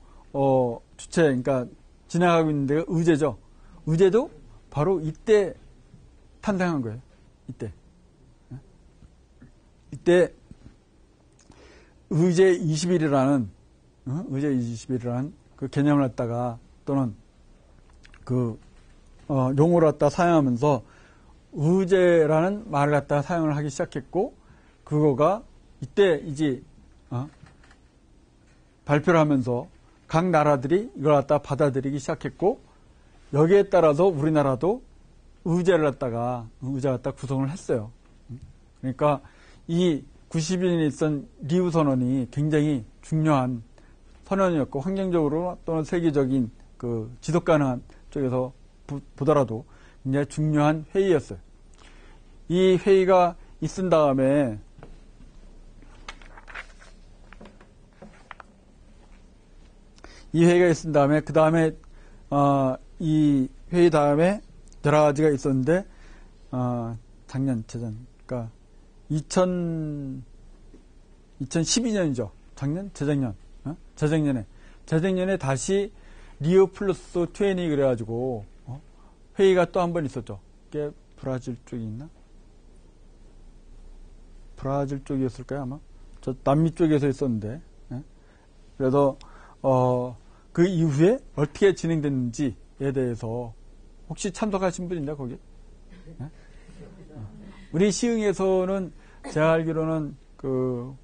그러니까 진행하고 있는 데가 의제죠. 의제도 바로 이때 탄생한 거예요. 이때 의제 20일이라는 그 개념을 갖다가, 또는 그 용어를 갖다 사용하면서 의제라는 말을 갖다 사용을 하기 시작했고, 그거가 이때 이제 발표를 하면서 각 나라들이 이걸 갖다 받아들이기 시작했고, 여기에 따라서 우리나라도 의제를 갖다가 구성을 했어요. 그러니까 이 90년에 있던 리우 선언이 굉장히 중요한 선언이었고, 환경적으로 또는 세계적인 그 지속 가능한 쪽에서 보더라도 굉장히 중요한 회의였어요. 이 회의가 있은 다음에 그 다음에 이 회의 다음에 여러 가지가 있었는데, 그러니까 2012년이죠. 재작년 재작년에 다시 리오 플러스 20 그래가지고 회의가 또 한 번 있었죠. 그게 브라질 쪽이 있나? 브라질 쪽이었을까요, 아마? 저 남미 쪽에서 있었는데. 그래서 그 이후에 어떻게 진행됐는지에 대해서 혹시 참석하신 분 있냐, 거기? 우리 시흥에서는 제가 알기로는 그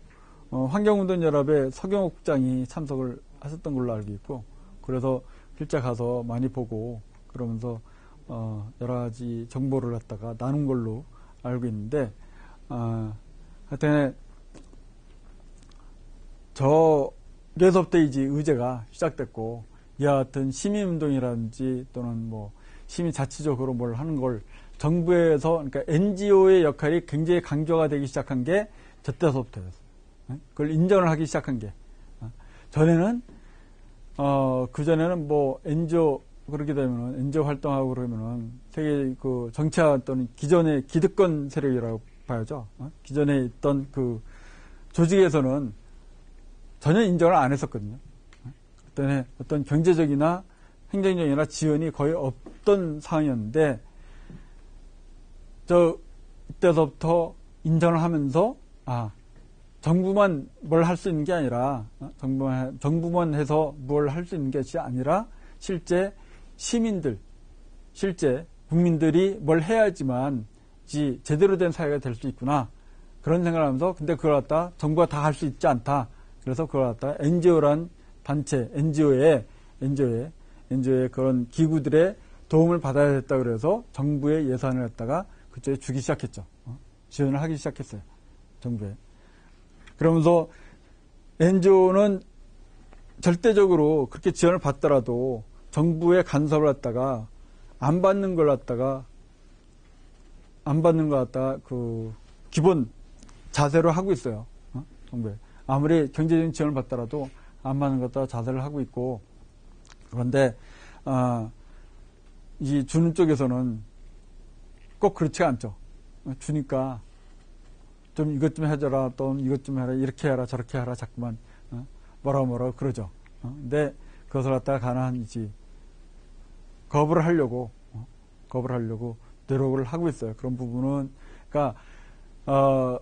환경운동연합의 서경옥 국장이 참석을 하셨던 걸로 알고 있고, 그래서 실제 가서 많이 보고 그러면서 여러 가지 정보를 갖다가 나눈 걸로 알고 있는데, 하여튼 저기서부터 이제 의제가 시작됐고, 이와 같은 시민운동이라든지 또는 뭐 시민자치적으로 뭘 하는 걸 정부에서, 그러니까 NGO의 역할이 굉장히 강조가 되기 시작한 게 저때서부터였어요. 그걸 인정을 하기 시작한 게. 전에는 그전에는 뭐 NGO 그렇게 되면은 NGO 활동하고 그러면은 세계 그 정치화 또는 기존의 기득권 세력이라고 봐야죠. 기존에 있던 그 조직에서는 전혀 인정을 안 했었거든요. 그때는 어떤 경제적이나 행정적이나 지원이 거의 없던 상황이었는데, 이때서부터 인정을 하면서, 정부만 뭘 할 수 있는 게 아니라, 정부만 해서 뭘 할 수 있는 것이 아니라, 실제 시민들, 실제 국민들이 뭘 해야지만 제대로 된 사회가 될 수 있구나. 그런 생각을 하면서, 근데 그걸 갖다 정부가 다 할 수 있지 않다. 그래서 그걸 갖다 NGO란 단체, NGO의 그런 기구들의 도움을 받아야 됐다 그래서 정부의 예산을 갖다가 그쪽에 주기 시작했죠. 지원을 하기 시작했어요. 정부에. 그러면서 NGO는 절대적으로 그렇게 지원을 받더라도 정부의 간섭을 갖다가 안 받는 걸 갖다가 그 기본 자세로 하고 있어요. 정부에. 아무리 경제적인 지원을 받더라도 안 받는 것 갖다가 자세를 하고 있고, 그런데 이 주는 쪽에서는 꼭 그렇지가 않죠. 주니까 좀 이것 좀 해줘라, 또 이것 좀 해라, 이렇게 해라, 저렇게 해라, 자꾸만 뭐라고 그러죠. 근데 그것을 갖다가 가난한지 거부를 하려고 노력을 하고 있어요. 그런 부분은, 그러니까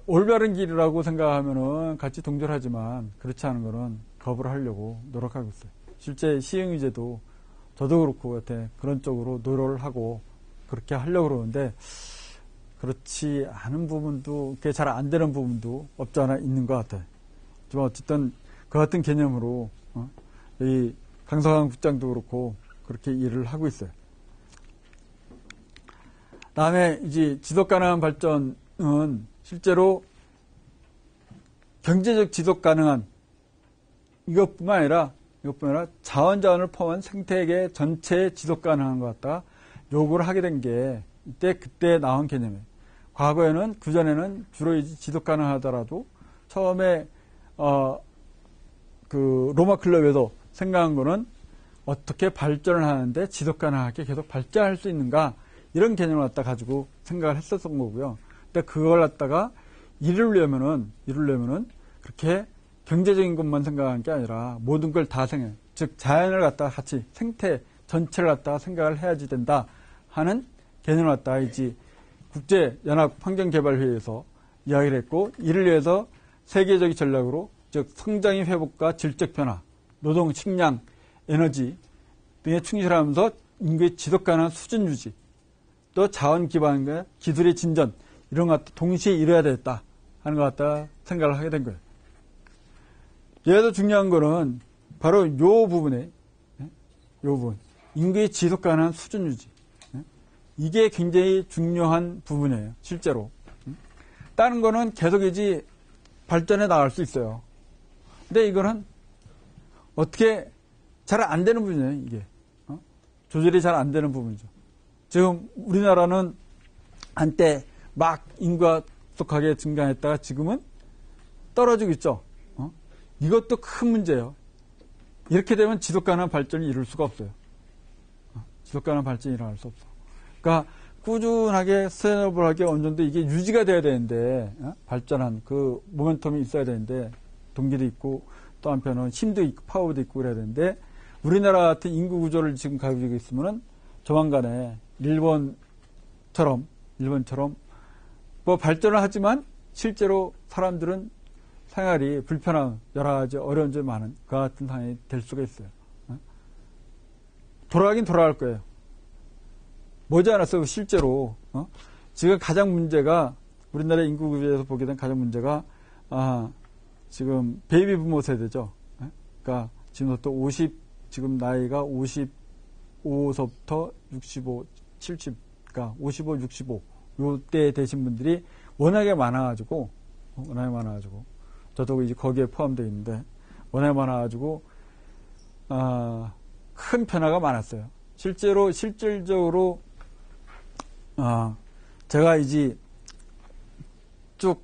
올바른 길이라고 생각하면은 같이 동조하지만 그렇지 않은 거는 거부를 하려고 노력하고 있어요. 실제 시행의제도 저도 그렇고 같아 그런 쪽으로 노력을 하고 그렇게 하려고 그러는데, 그렇지 않은 부분도, 그게 잘 안 되는 부분도 없지 않아 있는 것 같아요. 하지만 어쨌든 그 같은 개념으로 이 강성환 국장도 그렇고 그렇게 일을 하고 있어요. 다음에 이제 지속 가능한 발전은 실제로 경제적 지속 가능한 이것뿐만 아니라 자원을 포함한 생태계 전체의 지속 가능한 것 같다 요구를 하게 된 게 그때 나온 개념이에요. 과거에는, 그전에는 주로 지속 가능하더라도 처음에 그 로마 클럽에서 생각한 거는 어떻게 발전을 하는데 지속 가능하게 계속 발전할 수 있는가, 이런 개념을 갖다 가지고 생각을 했었던 거고요. 근데 그걸 갖다가 이루려면은 그렇게 경제적인 것만 생각하는 게 아니라 모든 걸 다 즉 자연을 갖다가 같이 생태 전체를 갖다가 생각을 해야지 된다 하는 개념을 갖다가 이제 국제연합환경개발회의에서 이야기를 했고, 이를 위해서 세계적인 전략으로, 즉 성장의 회복과 질적 변화, 노동, 식량, 에너지 등에 충실하면서 인구의 지속 가능한 수준 유지, 또 자원 기반의 기술의 진전, 이런 것 동시에 이뤄야 되겠다 하는 것 같다 생각을 하게 된 거예요. 여기서 중요한 거는 바로 요 부분에, 요 부분, 인구의 지속 가능한 수준 유지, 이게 굉장히 중요한 부분이에요. 실제로. 다른 거는 계속이지 발전해 나갈 수 있어요. 근데 이거는 어떻게 잘 안 되는 부분이에요. 이게 조절이 잘 안 되는 부분이죠. 지금 우리나라는 한때 막 인구가 급속하게 증가했다가 지금은 떨어지고 있죠. 이것도 큰 문제예요. 이렇게 되면 지속 가능한 발전을 이룰 수가 없어요. 지속 가능한 발전이 일어날 수 없어. 그러니까 꾸준하게 스테이너블하게 어느 정도 이게 유지가 돼야 되는데, 발전한 그 모멘텀이 있어야 되는데, 동기도 있고 또 한편은 힘도 있고 파워도 있고 그래야 되는데 우리나라 같은 인구 구조를 지금 가지고 있으면은 조만간에 일본처럼 뭐 발전을 하지만 실제로 사람들은 생활이 불편한 여러 가지 어려운 점이 많은 그 같은 상황이 될 수가 있어요. 돌아가긴 돌아갈 거예요. 머지않았어 실제로 지금 가장 문제가 우리나라 인구 구조에서 보게 된 가장 문제가 지금 베이비 부모 세대죠. 그러니까 지금부터 지금 나이가 55서부터 65, 70, 그러니까 55, 65 요때 되신 분들이 워낙에 많아가지고 저도 이제 거기에 포함되어 있는데 워낙에 많아가지고 큰 변화가 많았어요. 실질적으로 제가 이제 쭉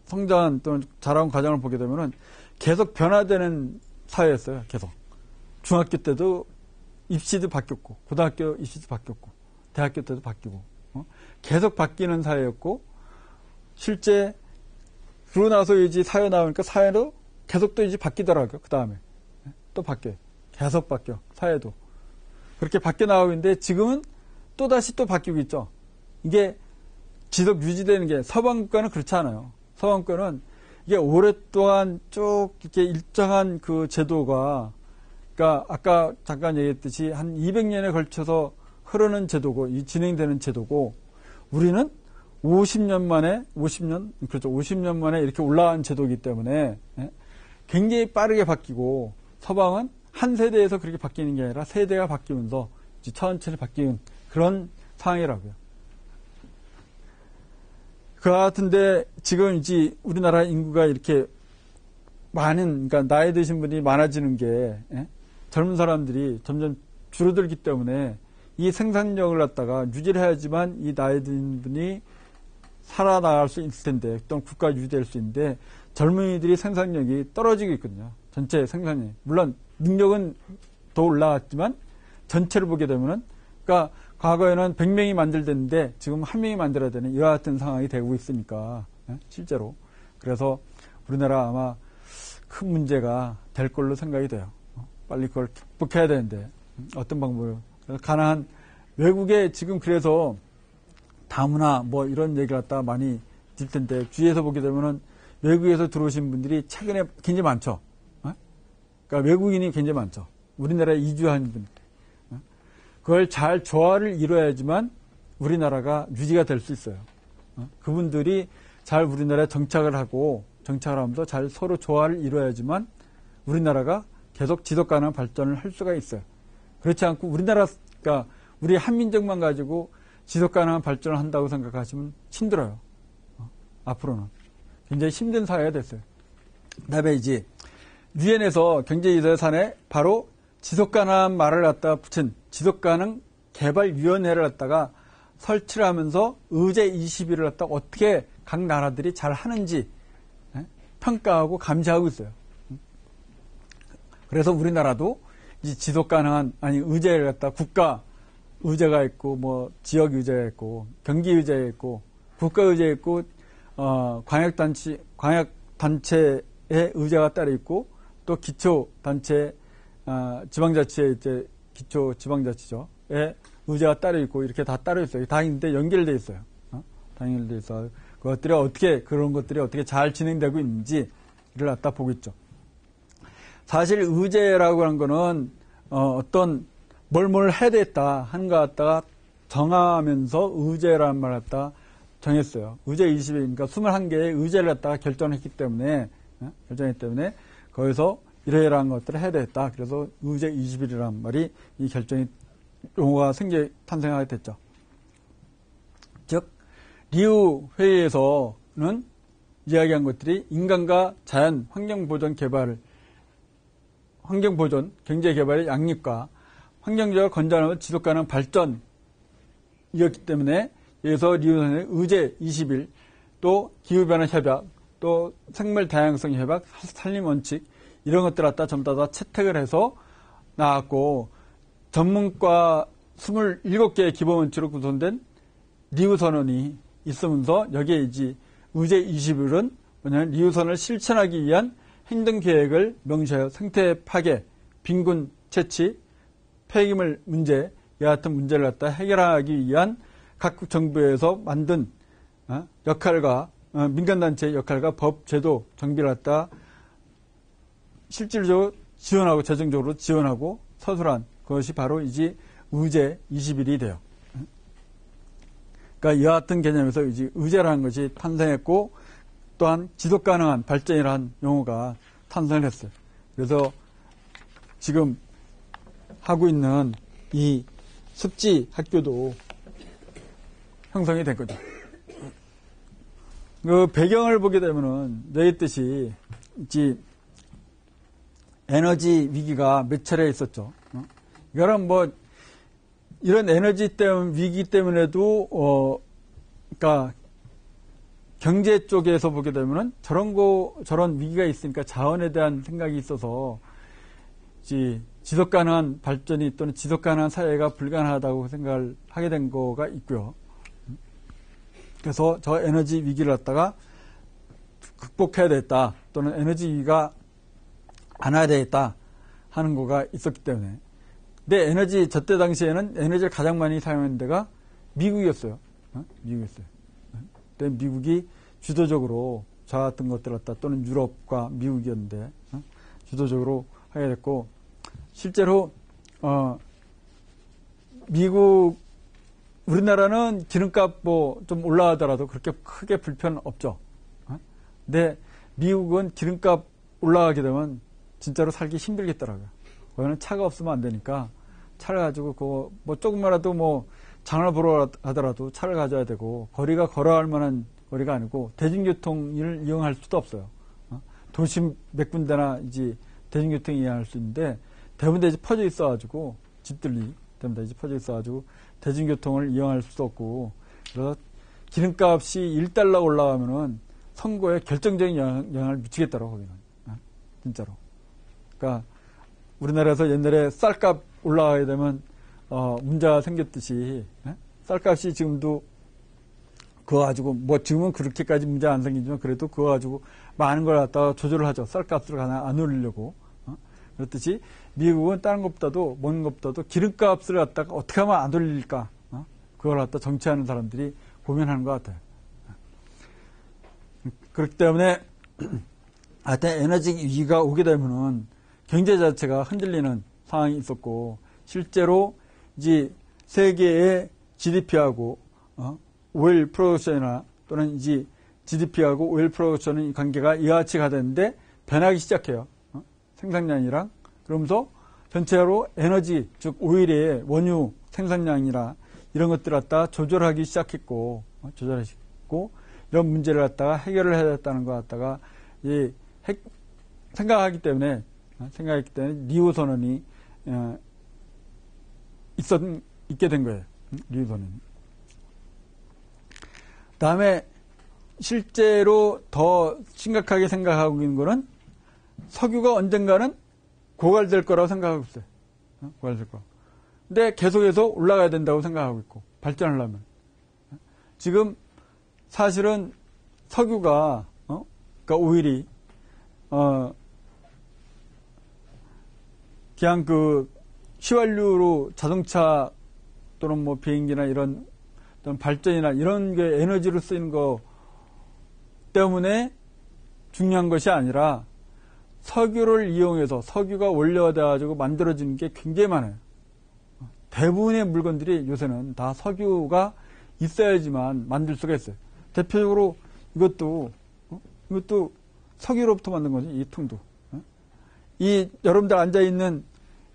성장 또는 자라온 과정을 보게 되면은 계속 변화되는 사회였어요. 계속 중학교 때도 입시도 바뀌었고 고등학교 입시도 바뀌었고 대학교 때도 바뀌고 계속 바뀌는 사회였고 실제 그러고 나서 이제 사회 나오니까 사회도 계속 또 이제 바뀌더라고요. 그 다음에 또 바뀌어요. 계속 바뀌어 사회도 그렇게 바뀌어 나오고 있는데 지금은 또 다시 또 바뀌고 있죠. 이게 지속 유지되는 게 서방국가는 그렇지 않아요. 서방국가는 이게 오랫동안 쭉 이렇게 일정한 그 제도가 그러니까 아까 잠깐 얘기했듯이 한 200년에 걸쳐서 흐르는 제도고 이 진행되는 제도고 우리는 50년 만에 이렇게 올라간 제도이기 때문에 굉장히 빠르게 바뀌고 서방은 한 세대에서 그렇게 바뀌는 게 아니라 세대가 바뀌면서 이제 천천히 바뀌는 그런 상황이라고요. 그 같은데 지금 이제 우리나라 인구가 이렇게 그러니까 나이 드신 분이 많아지는 게 젊은 사람들이 점점 줄어들기 때문에 이 생산력을 갖다가 유지를 해야지만 이 나이 든 분이 살아나갈 수 있을 텐데 또는 국가 유지될 수 있는데 젊은이들이 생산력이 떨어지고 있거든요. 전체 생산력이. 물론 능력은 더 올라갔지만 전체를 보게 되면은 그러니까 과거에는 100명이 만들었는데 지금 1명이 만들어야 되는 이와 같은 상황이 되고 있으니까 실제로 그래서 우리나라 아마 큰 문제가 될 걸로 생각이 돼요. 빨리 그걸 극복해야 되는데 어떤 방법으로 가능한 외국에 지금 그래서 다문화 뭐 이런 얘기를 갖다가 많이 들 텐데 주위에서 보게 되면은 외국에서 들어오신 분들이 최근에 굉장히 많죠. 그러니까 외국인이 굉장히 많죠. 우리나라에 이주한 분. 그걸 잘 조화를 이뤄야지만 우리나라가 유지가 될 수 있어요. 그분들이 잘 우리나라에 정착을 하면서 잘 서로 조화를 이뤄야지만 우리나라가 계속 지속 가능한 발전을 할 수가 있어요. 그렇지 않고 그러니까 우리 한민족만 가지고 지속 가능한 발전을 한다고 생각하시면 힘들어요. 앞으로는. 굉장히 힘든 사회가 됐어요. 그 다음에 이제 유엔에서 경제이사산에 바로 지속 가능한 말을 갖다가 붙인 지속 가능 개발위원회를 갖다가 설치를 하면서 의제 20일을 갖다가 어떻게 각 나라들이 잘 하는지 평가하고 감시하고 있어요. 그래서 우리나라도 이 지속 가능한 의제를 갖다가 국가 의제가 있고 뭐 지역 의제가 있고 경기 의제가 있고 국가 의제가 있고 광역단체의 의제가 따로 있고 또 기초단체 지방자치의 이제 기초 지방자치죠. 의 의제가 따로 있고 이렇게 다 따로 있어요. 다 있는데 연결돼 있어요. 다 연결돼 있어. 그런 것들이 어떻게 잘 진행되고 있는지를 갖다 보고 있죠. 사실 의제라고 하는 거는 어떤 뭘 해야 되겠다 하는 거 갖다가 정하면서 의제라는 말 갖다가 정했어요. 의제 20일, 그러니까 21개의 의제를 갖다가 결정했기 때문에 거기서 이러이러한 것들을 해야 되겠다. 그래서 의제 20일이라는 말이 이 용어가 탄생하게 됐죠. 즉, 리우 회의에서는 이야기한 것들이 인간과 자연, 환경보존, 경제 개발의 양립과 환경적으로 건전하고 지속가능한 발전이었기 때문에 여기서 리우선의 의제 20일, 또 기후변화 협약, 또 생물 다양성 협약, 산림 원칙 이런 것들 갖다 전부 다 채택을 해서 나왔고 전문가 27개의 기본 원칙으로 구성된 리우 선언이 있으면서 여기에 이제 의제 20일은 뭐냐면 리우 선언을 실천하기 위한 행동 계획을 명시하여 생태 파괴, 빈곤 채취, 폐기물 문제, 이와 같은 문제를 갖다 해결하기 위한 각국 정부에서 만든 역할과 민간단체의 역할과 법, 제도, 정비를 갖다 실질적으로 지원하고 재정적으로 지원하고 서술한 그것이 바로 이제 의제 21이 돼요. 그러니까 이와 같은 개념에서 이제 의제라는 것이 탄생했고 또한 지속 가능한 발전이라는 용어가 탄생을 했어요. 그래서 지금 하고 있는 이 습지 학교도 형성이 된 거죠. 그 배경을 보게 되면은 얘기했듯이 이제 에너지 위기가 몇 차례 있었죠. 이거는 뭐 이런 에너지 때문에 위기 때문에도 그러니까 경제 쪽에서 보게 되면은 저런 위기가 있으니까 자원에 대한 생각이 있어서 이제 지속 가능한 발전이 또는 지속 가능한 사회가 불가능하다고 생각을 하게 된 거가 있고요. 그래서 저 에너지 위기를 갖다가 극복해야 되겠다 또는 에너지 위기가 안 와야 되겠다 하는 거가 있었기 때문에. 근데 에너지 저때 당시에는 에너지를 가장 많이 사용한 데가 미국이었어요. 미국이었어요. 그때 미국이 주도적으로 저 같은 것들 갖다 또는 유럽과 미국이었는데 주도적으로 하게 됐고 실제로 미국 우리나라는 기름값 뭐 좀 올라가더라도 그렇게 크게 불편 없죠. 근데 미국은 기름값 올라가게 되면 진짜로 살기 힘들겠더라고요. 거기는 차가 없으면 안 되니까 차를 가지고 뭐 조금만라도 뭐 장을 보러 하더라도 차를 가져야 되고 거리가 걸어갈 만한 거리가 아니고 대중교통을 이용할 수도 없어요. 도심 몇 군데나 이제 대중교통 이용할 수 있는데 대부분 다 이제 퍼져 있어가지고 집들이 대부분 다 이제 퍼져 있어가지고 대중교통을 이용할 수도 없고 그래서 기름값이 1달러 올라가면은 선거에 결정적인 영향을 미치겠더라고 거기는 진짜로. 그러니까 우리나라에서 옛날에 쌀값 올라가게 되면 문제가 생겼듯이 쌀값이 지금도 그거 가지고 뭐 지금은 그렇게까지 문제 안 생기지만 그래도 그거 가지고 많은 걸 갖다가 조절을 하죠. 쌀값을 안 올리려고. 그렇듯이 미국은 다른 것보다도 먹는 것보다도 기름값을 갖다가 어떻게 하면 안 올릴까 그걸 갖다 정치하는 사람들이 고민하는 것 같아요. 그렇기 때문에 하여튼 에너지 위기가 오게 되면은 경제 자체가 흔들리는 상황이 있었고 실제로 이제 세계의 GDP하고 오일 프로덕션이나 또는 이제 GDP하고 오일 프로덕션의 관계가 이와 같이 가되는데 변하기 시작해요. 생산량이랑. 그러면서 전체로 에너지, 즉 오일의 원유 생산량이나 이런 것들을 갖다가 조절하기 시작했고, 이런 문제를 갖다가 해결을 해야 됐다는 것 갖다가 생각했기 때문에 리우 선언이 있게 된 거예요. 리우 선언이. 다음에 실제로 더 심각하게 생각하고 있는 거는 석유가 언젠가는 고갈될 거라고 생각하고 있어요. 고갈될 거. 근데 계속해서 올라가야 된다고 생각하고 있고 발전하려면 지금 사실은 석유가 그러니까 오일이 그냥 그 휘발유로 자동차 또는 뭐 비행기나 이런 어떤 발전이나 이런 게 에너지로 쓰이는 거 때문에 중요한 것이 아니라 석유를 이용해서 석유가 원료화돼가지고 만들어지는 게 굉장히 많아요. 대부분의 물건들이 요새는 다 석유가 있어야지만 만들 수가 있어요. 대표적으로 이것도 석유로부터 만든 거지, 이 통도. 이 여러분들 앉아있는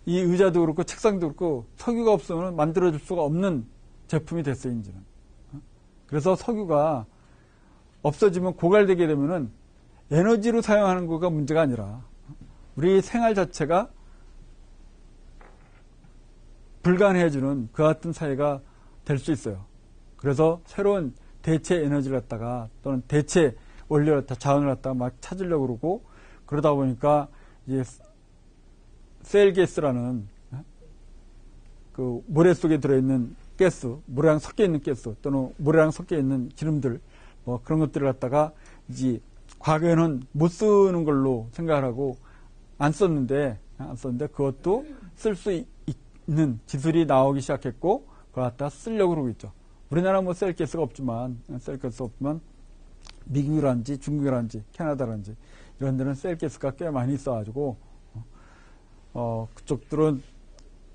이 의자도 그렇고 책상도 그렇고 석유가 없으면 만들어질 수가 없는 제품이 됐어요, 이제는. 그래서 석유가 없어지면 고갈되게 되면은 에너지로 사용하는 거가 문제가 아니라 우리 생활 자체가 불가능해지는 그 같은 사회가 될 수 있어요. 그래서 새로운 대체 에너지를 갖다가 또는 대체 원료를 갖다 자원을 갖다가 막 찾으려고 그러고 그러다 보니까 이제 셀가스라는 그 모래 속에 들어있는 가스, 모래랑 섞여 있는 가스 또는 모래랑 섞여 있는 기름들 뭐 그런 것들을 갖다가 이제 과거에는 못 쓰는 걸로 생각을 하고 안 썼는데 그것도 쓸 수 있는 기술이 나오기 시작했고 그걸 갖다 쓰려고 그러고 있죠. 우리나라 뭐 셀가스가 없지만 미국이라든지 중국이라든지 캐나다라든지 이런 데는 셀가스가 꽤 많이 있어가지고 그쪽들은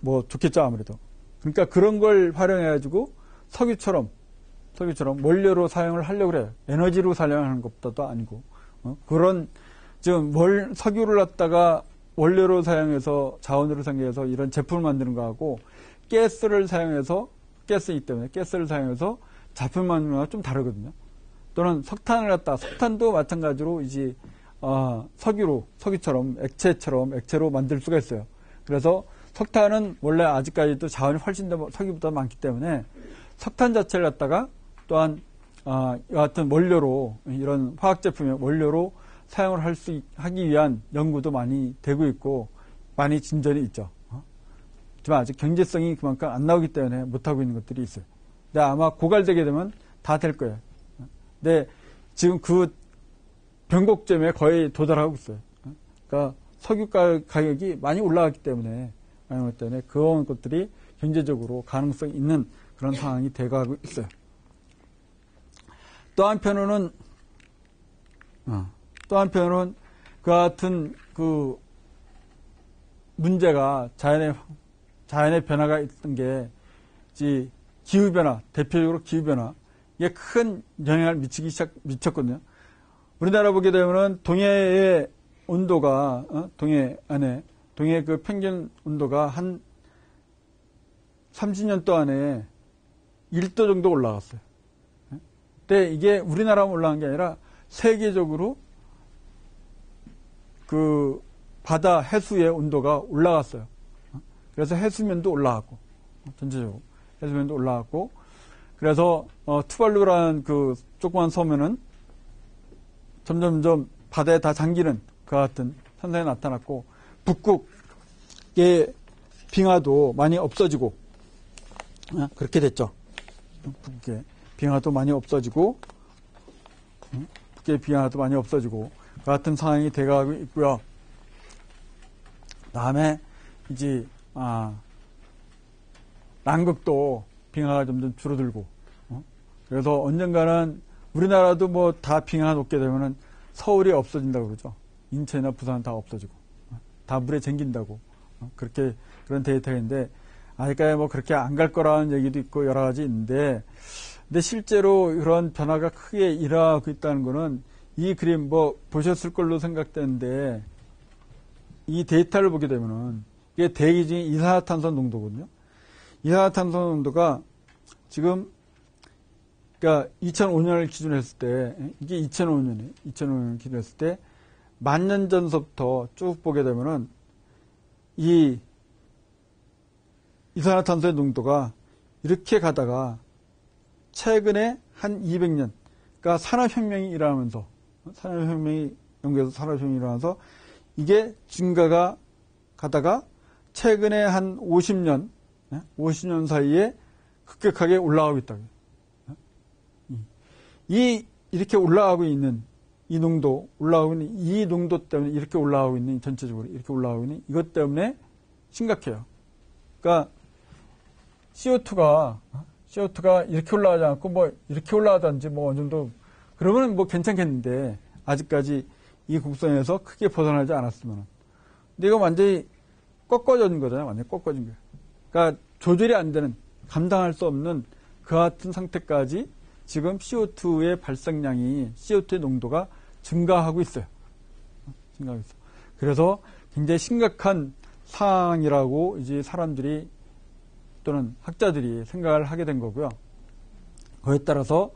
뭐 좋겠죠 아무래도. 그러니까 그런 걸 활용해가지고 석유처럼 원료로 사용을 하려고 그래요. 에너지로 사용하는 것보다도 아니고 그런 지금 석유를 갖다가 원료로 사용해서 자원으로 사용해서 이런 제품을 만드는 거하고 가스를 사용해서 가스이기 때문에 가스를 사용해서 제품 만드는 거와 좀 다르거든요. 또는 석탄도 마찬가지로 이제 석유처럼 액체로 만들 수가 있어요. 그래서 석탄은 원래 아직까지도 자원이 훨씬 더 석유보다 많기 때문에 석탄 자체를 갖다가 또한 여하튼 원료로 이런 화학 제품의 원료로 사용을 하기 위한 연구도 많이 되고 있고 많이 진전이 있죠. 하지만 아직 경제성이 그만큼 안 나오기 때문에 못하고 있는 것들이 있어요. 근데 아마 고갈되게 되면 다 될 거예요. 근데 지금 그 변곡점에 거의 도달하고 있어요. 그러니까 석유 가격이 많이 올라갔기 때문에 그런 것들이 경제적으로 가능성이 있는 그런 상황이 돼가고 있어요. 또 한편으로는 그 같은 그 문제가 자연의 변화가 있던 게 기후변화, 대표적으로 기후변화, 이게 큰 영향을 미쳤거든요. 우리나라 보게 되면은 동해의 온도가, 동해 그 평균 온도가 한 30년 동안에 1도 정도 올라갔어요. 근데 이게 우리나라만 올라간 게 아니라 세계적으로 그 바다 해수의 온도가 올라갔어요. 그래서 해수면도 올라갔고, 전체적으로 해수면도 올라갔고, 그래서 투발루라는 그 조그만 섬에는 점점점 바다에 다 잠기는 그 같은 현상이 나타났고, 북극의 빙하도 많이 없어지고 그렇게 됐죠. 북극의 빙하도 많이 없어지고 그 같은 상황이 돼가고 있고요. 다음에 이제 남극도 빙하가 점점 줄어들고 그래서 언젠가는 우리나라도 뭐 다 빙하가 녹게 되면은 서울이 없어진다고 그러죠. 인천이나 부산은 다 없어지고 다 물에 잠긴다고 그렇게 그런 데이터가 있는데 아직까지 뭐 그렇게 안 갈 거라는 얘기도 있고 여러 가지 있는데 근데 실제로 그런 변화가 크게 일어나고 있다는 거는 이 그림 뭐 보셨을 걸로 생각되는데 이 데이터를 보게 되면은 이게 대기 중에 이산화탄소 농도거든요. 이산화탄소 농도가 지금 그러니까 2005년을 기준으로 했을 때 이게 2005년을 기준으로 했을 때 10,000년 전서부터 쭉 보게 되면은 이 이산화탄소의 농도가 이렇게 가다가 최근에 한 200년, 그러니까 산업혁명이 일어나면서, 연구에서 산업혁명이 일어나면서 이게 증가가 가다가 최근에 한 50년 사이에 급격하게 올라가고 있다고요. 이렇게 올라가고 있는 이 농도 때문에 이렇게 올라가고 있는, 전체적으로 이렇게 올라가고 있는 이것 때문에 심각해요. 그러니까 CO2가 이렇게 올라가지 않고 뭐 이렇게 올라가든지 뭐 어느 정도 그러면 뭐 괜찮겠는데 아직까지 이 곡선에서 크게 벗어나지 않았으면. 근데 이거 완전히 꺾어진 거잖아요. 완전히 꺾어진 거예요. 그러니까 조절이 안 되는, 감당할 수 없는 그 같은 상태까지 지금 CO2의 발생량이, CO2의 농도가 증가하고 있어요. 그래서 굉장히 심각한 상황이라고 이제 사람들이 또는 학자들이 생각을 하게 된 거고요. 그에 따라서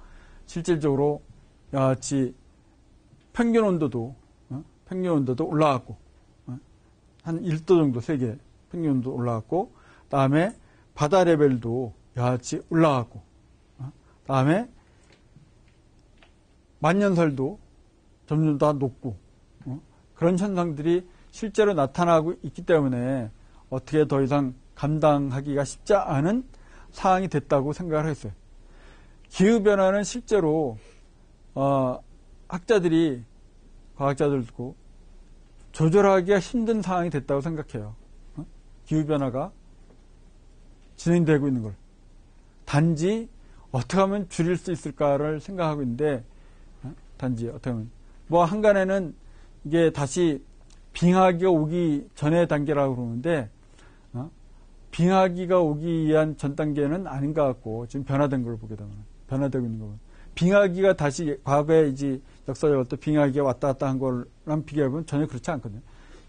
실질적으로 같이 평균 온도도 올라갔고, 한 1도 정도 세계 평균 온도 올라갔고, 다음에 바다 레벨도 같이 올라갔고, 다음에 만년설도 점점 더 높고, 그런 현상들이 실제로 나타나고 있기 때문에 어떻게 더 이상 감당하기가 쉽지 않은 상황이 됐다고 생각을 했어요. 기후변화는 실제로 학자들이 과학자들도 조절하기가 힘든 상황이 됐다고 생각해요. 기후변화가 진행되고 있는 걸. 단지 어떻게 하면 줄일 수 있을까를 생각하고 있는데, 단지 어떻게 하면. 뭐 한간에는 이게 다시 빙하기가 오기 전의 단계라고 그러는데, 빙하기가 오기 위한 전 단계는 아닌 것 같고, 지금 변화된 걸 보게 되면, 변화되고 있는 거면. 빙하기가 다시 과거에 이제 역사적으로 또 빙하기가 왔다 갔다 한 거랑 비교해보면 전혀 그렇지 않거든요.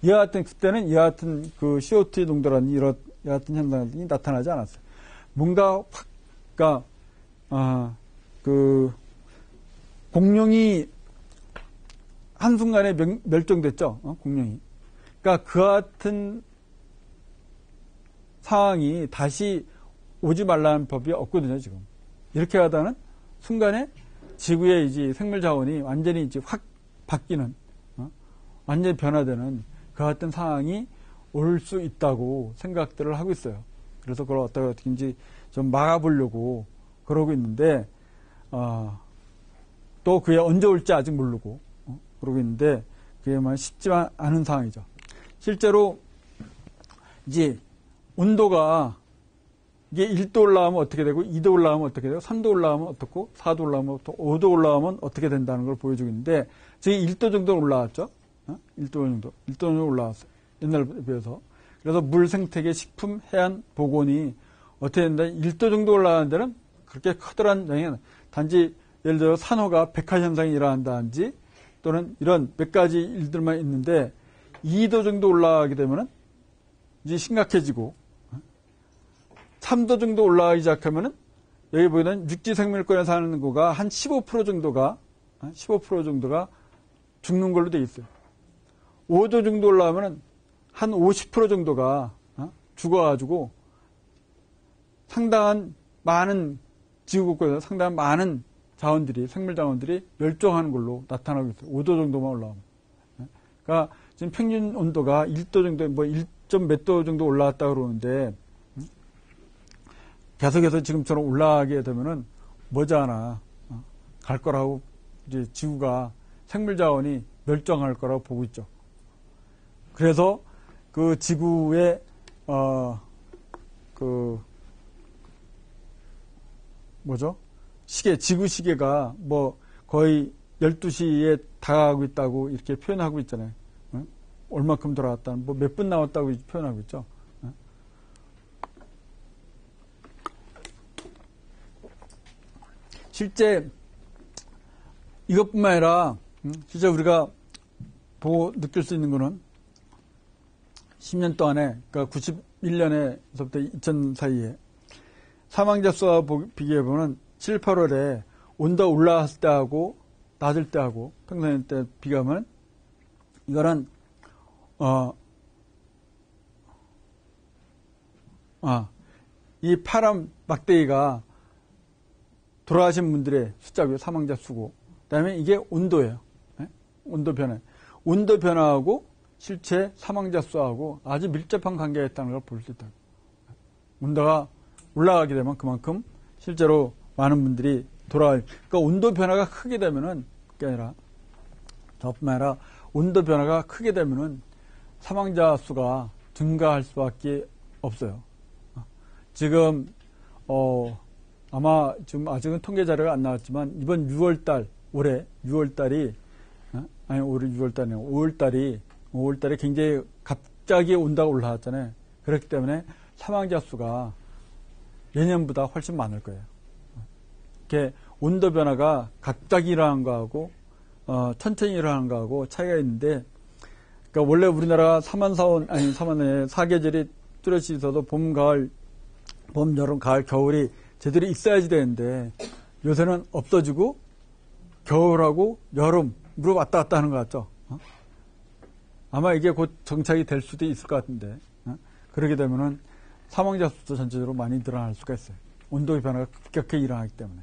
이와 같은, 그때는 이와 같은 그 CO2 농도라는 이와 같은 현상이 나타나지 않았어요. 뭔가 확, 그러니까, 공룡이 한순간에 멸종됐죠. 공룡이. 그러니까 그 같은 상황이 다시 오지 말라는 법이 없거든요, 지금. 이렇게 하다는 순간에 지구의 이제 생물 자원이 완전히 이제 확 바뀌는, 완전히 변화되는 그 같은 상황이 올 수 있다고 생각들을 하고 있어요. 그래서 그걸 어떻게든지 좀 막아보려고 그러고 있는데, 또 그게 언제 올지 아직 모르고, 그러고 있는데, 그게 만 쉽지 않은 상황이죠. 실제로, 이제, 온도가, 이게 1도 올라가면 어떻게 되고, 2도 올라가면 어떻게 되고, 3도 올라가면 어떻고, 4도 올라가면 어떻고, 5도 올라가면 어떻게 된다는 걸 보여주고 있는데, 지금 1도 정도 올라왔죠? 1도 정도. 1도 정도 올라왔어요. 옛날에 비해서. 그래서 물 생태계, 식품, 해안, 보건이 어떻게 된다? 1도 정도 올라가는 데는 그렇게 커다란 영향이, 단지 예를 들어 산호가 백화 현상이 일어난다든지, 또는 이런 몇 가지 일들만 있는데, 2도 정도 올라가게 되면은 이제 심각해지고, 3도 정도 올라가기 시작하면은 여기 보이는 육지 생물권에 사는 거가 한 15% 정도가 죽는 걸로 돼 있어요. 5도 정도 올라가면은 한 50% 정도가 죽어가지고 상당한 많은 지구국에서 상당한 많은 자원들이, 생물 자원들이 멸종하는 걸로 나타나고 있어요. 5도 정도만 올라가면. 그러니까 지금 평균 온도가 1도 정도, 뭐 1점 몇 도 정도 올라왔다 그러는데, 계속해서 지금처럼 올라가게 되면은 머지않아 갈 거라고, 이제 지구가 생물 자원이 멸종할 거라고 보고 있죠. 그래서 그 지구의 지구 시계가 뭐 거의 12시에 다가가고 있다고 이렇게 표현하고 있잖아요. 얼마큼 돌아왔다는, 뭐 몇 분 남았다고 표현하고 있죠. 실제 이것뿐만 아니라 실제 우리가 보고 느낄 수 있는 거는 10년 동안에, 그러니까 91년에서부터 2000 사이에 사망자 수와 비교해보면 7, 8월에 온도가 올라갔을 때하고 낮을 때하고 평소년 때 비교하면 이거는 이 파란 막대기가 돌아가신 분들의 숫자고요. 사망자 수고. 그다음에 이게 온도예요. 네? 온도 변화. 온도 변화하고 실제 사망자 수하고 아주 밀접한 관계가 있다는 걸 볼 수 있다. 온도가 올라가게 되면 그만큼 실제로 많은 분들이 그러니까 온도 변화가 크게 되면은, 그게 아니라, 저뿐만 아니라 온도 변화가 크게 되면은 사망자 수가 증가할 수밖에 없어요. 지금, 아마 지금 아직은 통계 자료가 안 나왔지만 이번 6월달, 올해 6월달이, 올해 6월달이 5월달에 굉장히 갑자기 온도가 올라왔잖아요. 그렇기 때문에 사망자 수가 예년보다 훨씬 많을 거예요. 이렇게 온도 변화가 갑자기 일어나는 거하고 천천히 일어나는 거하고 차이가 있는데, 그러니까 원래 우리나라 사만에 사계절이 뚜렷이 있어도 봄, 가을, 봄, 여름, 가을, 겨울이 제대로 있어야지 되는데 요새는 없어지고 겨울하고 여름으로 왔다 갔다 하는 것 같죠. 아마 이게 곧 정착이 될 수도 있을 것 같은데, 그러게 되면은 사망자 수도 전체적으로 많이 늘어날 수가 있어요. 온도의 변화가 급격하게 일어나기 때문에.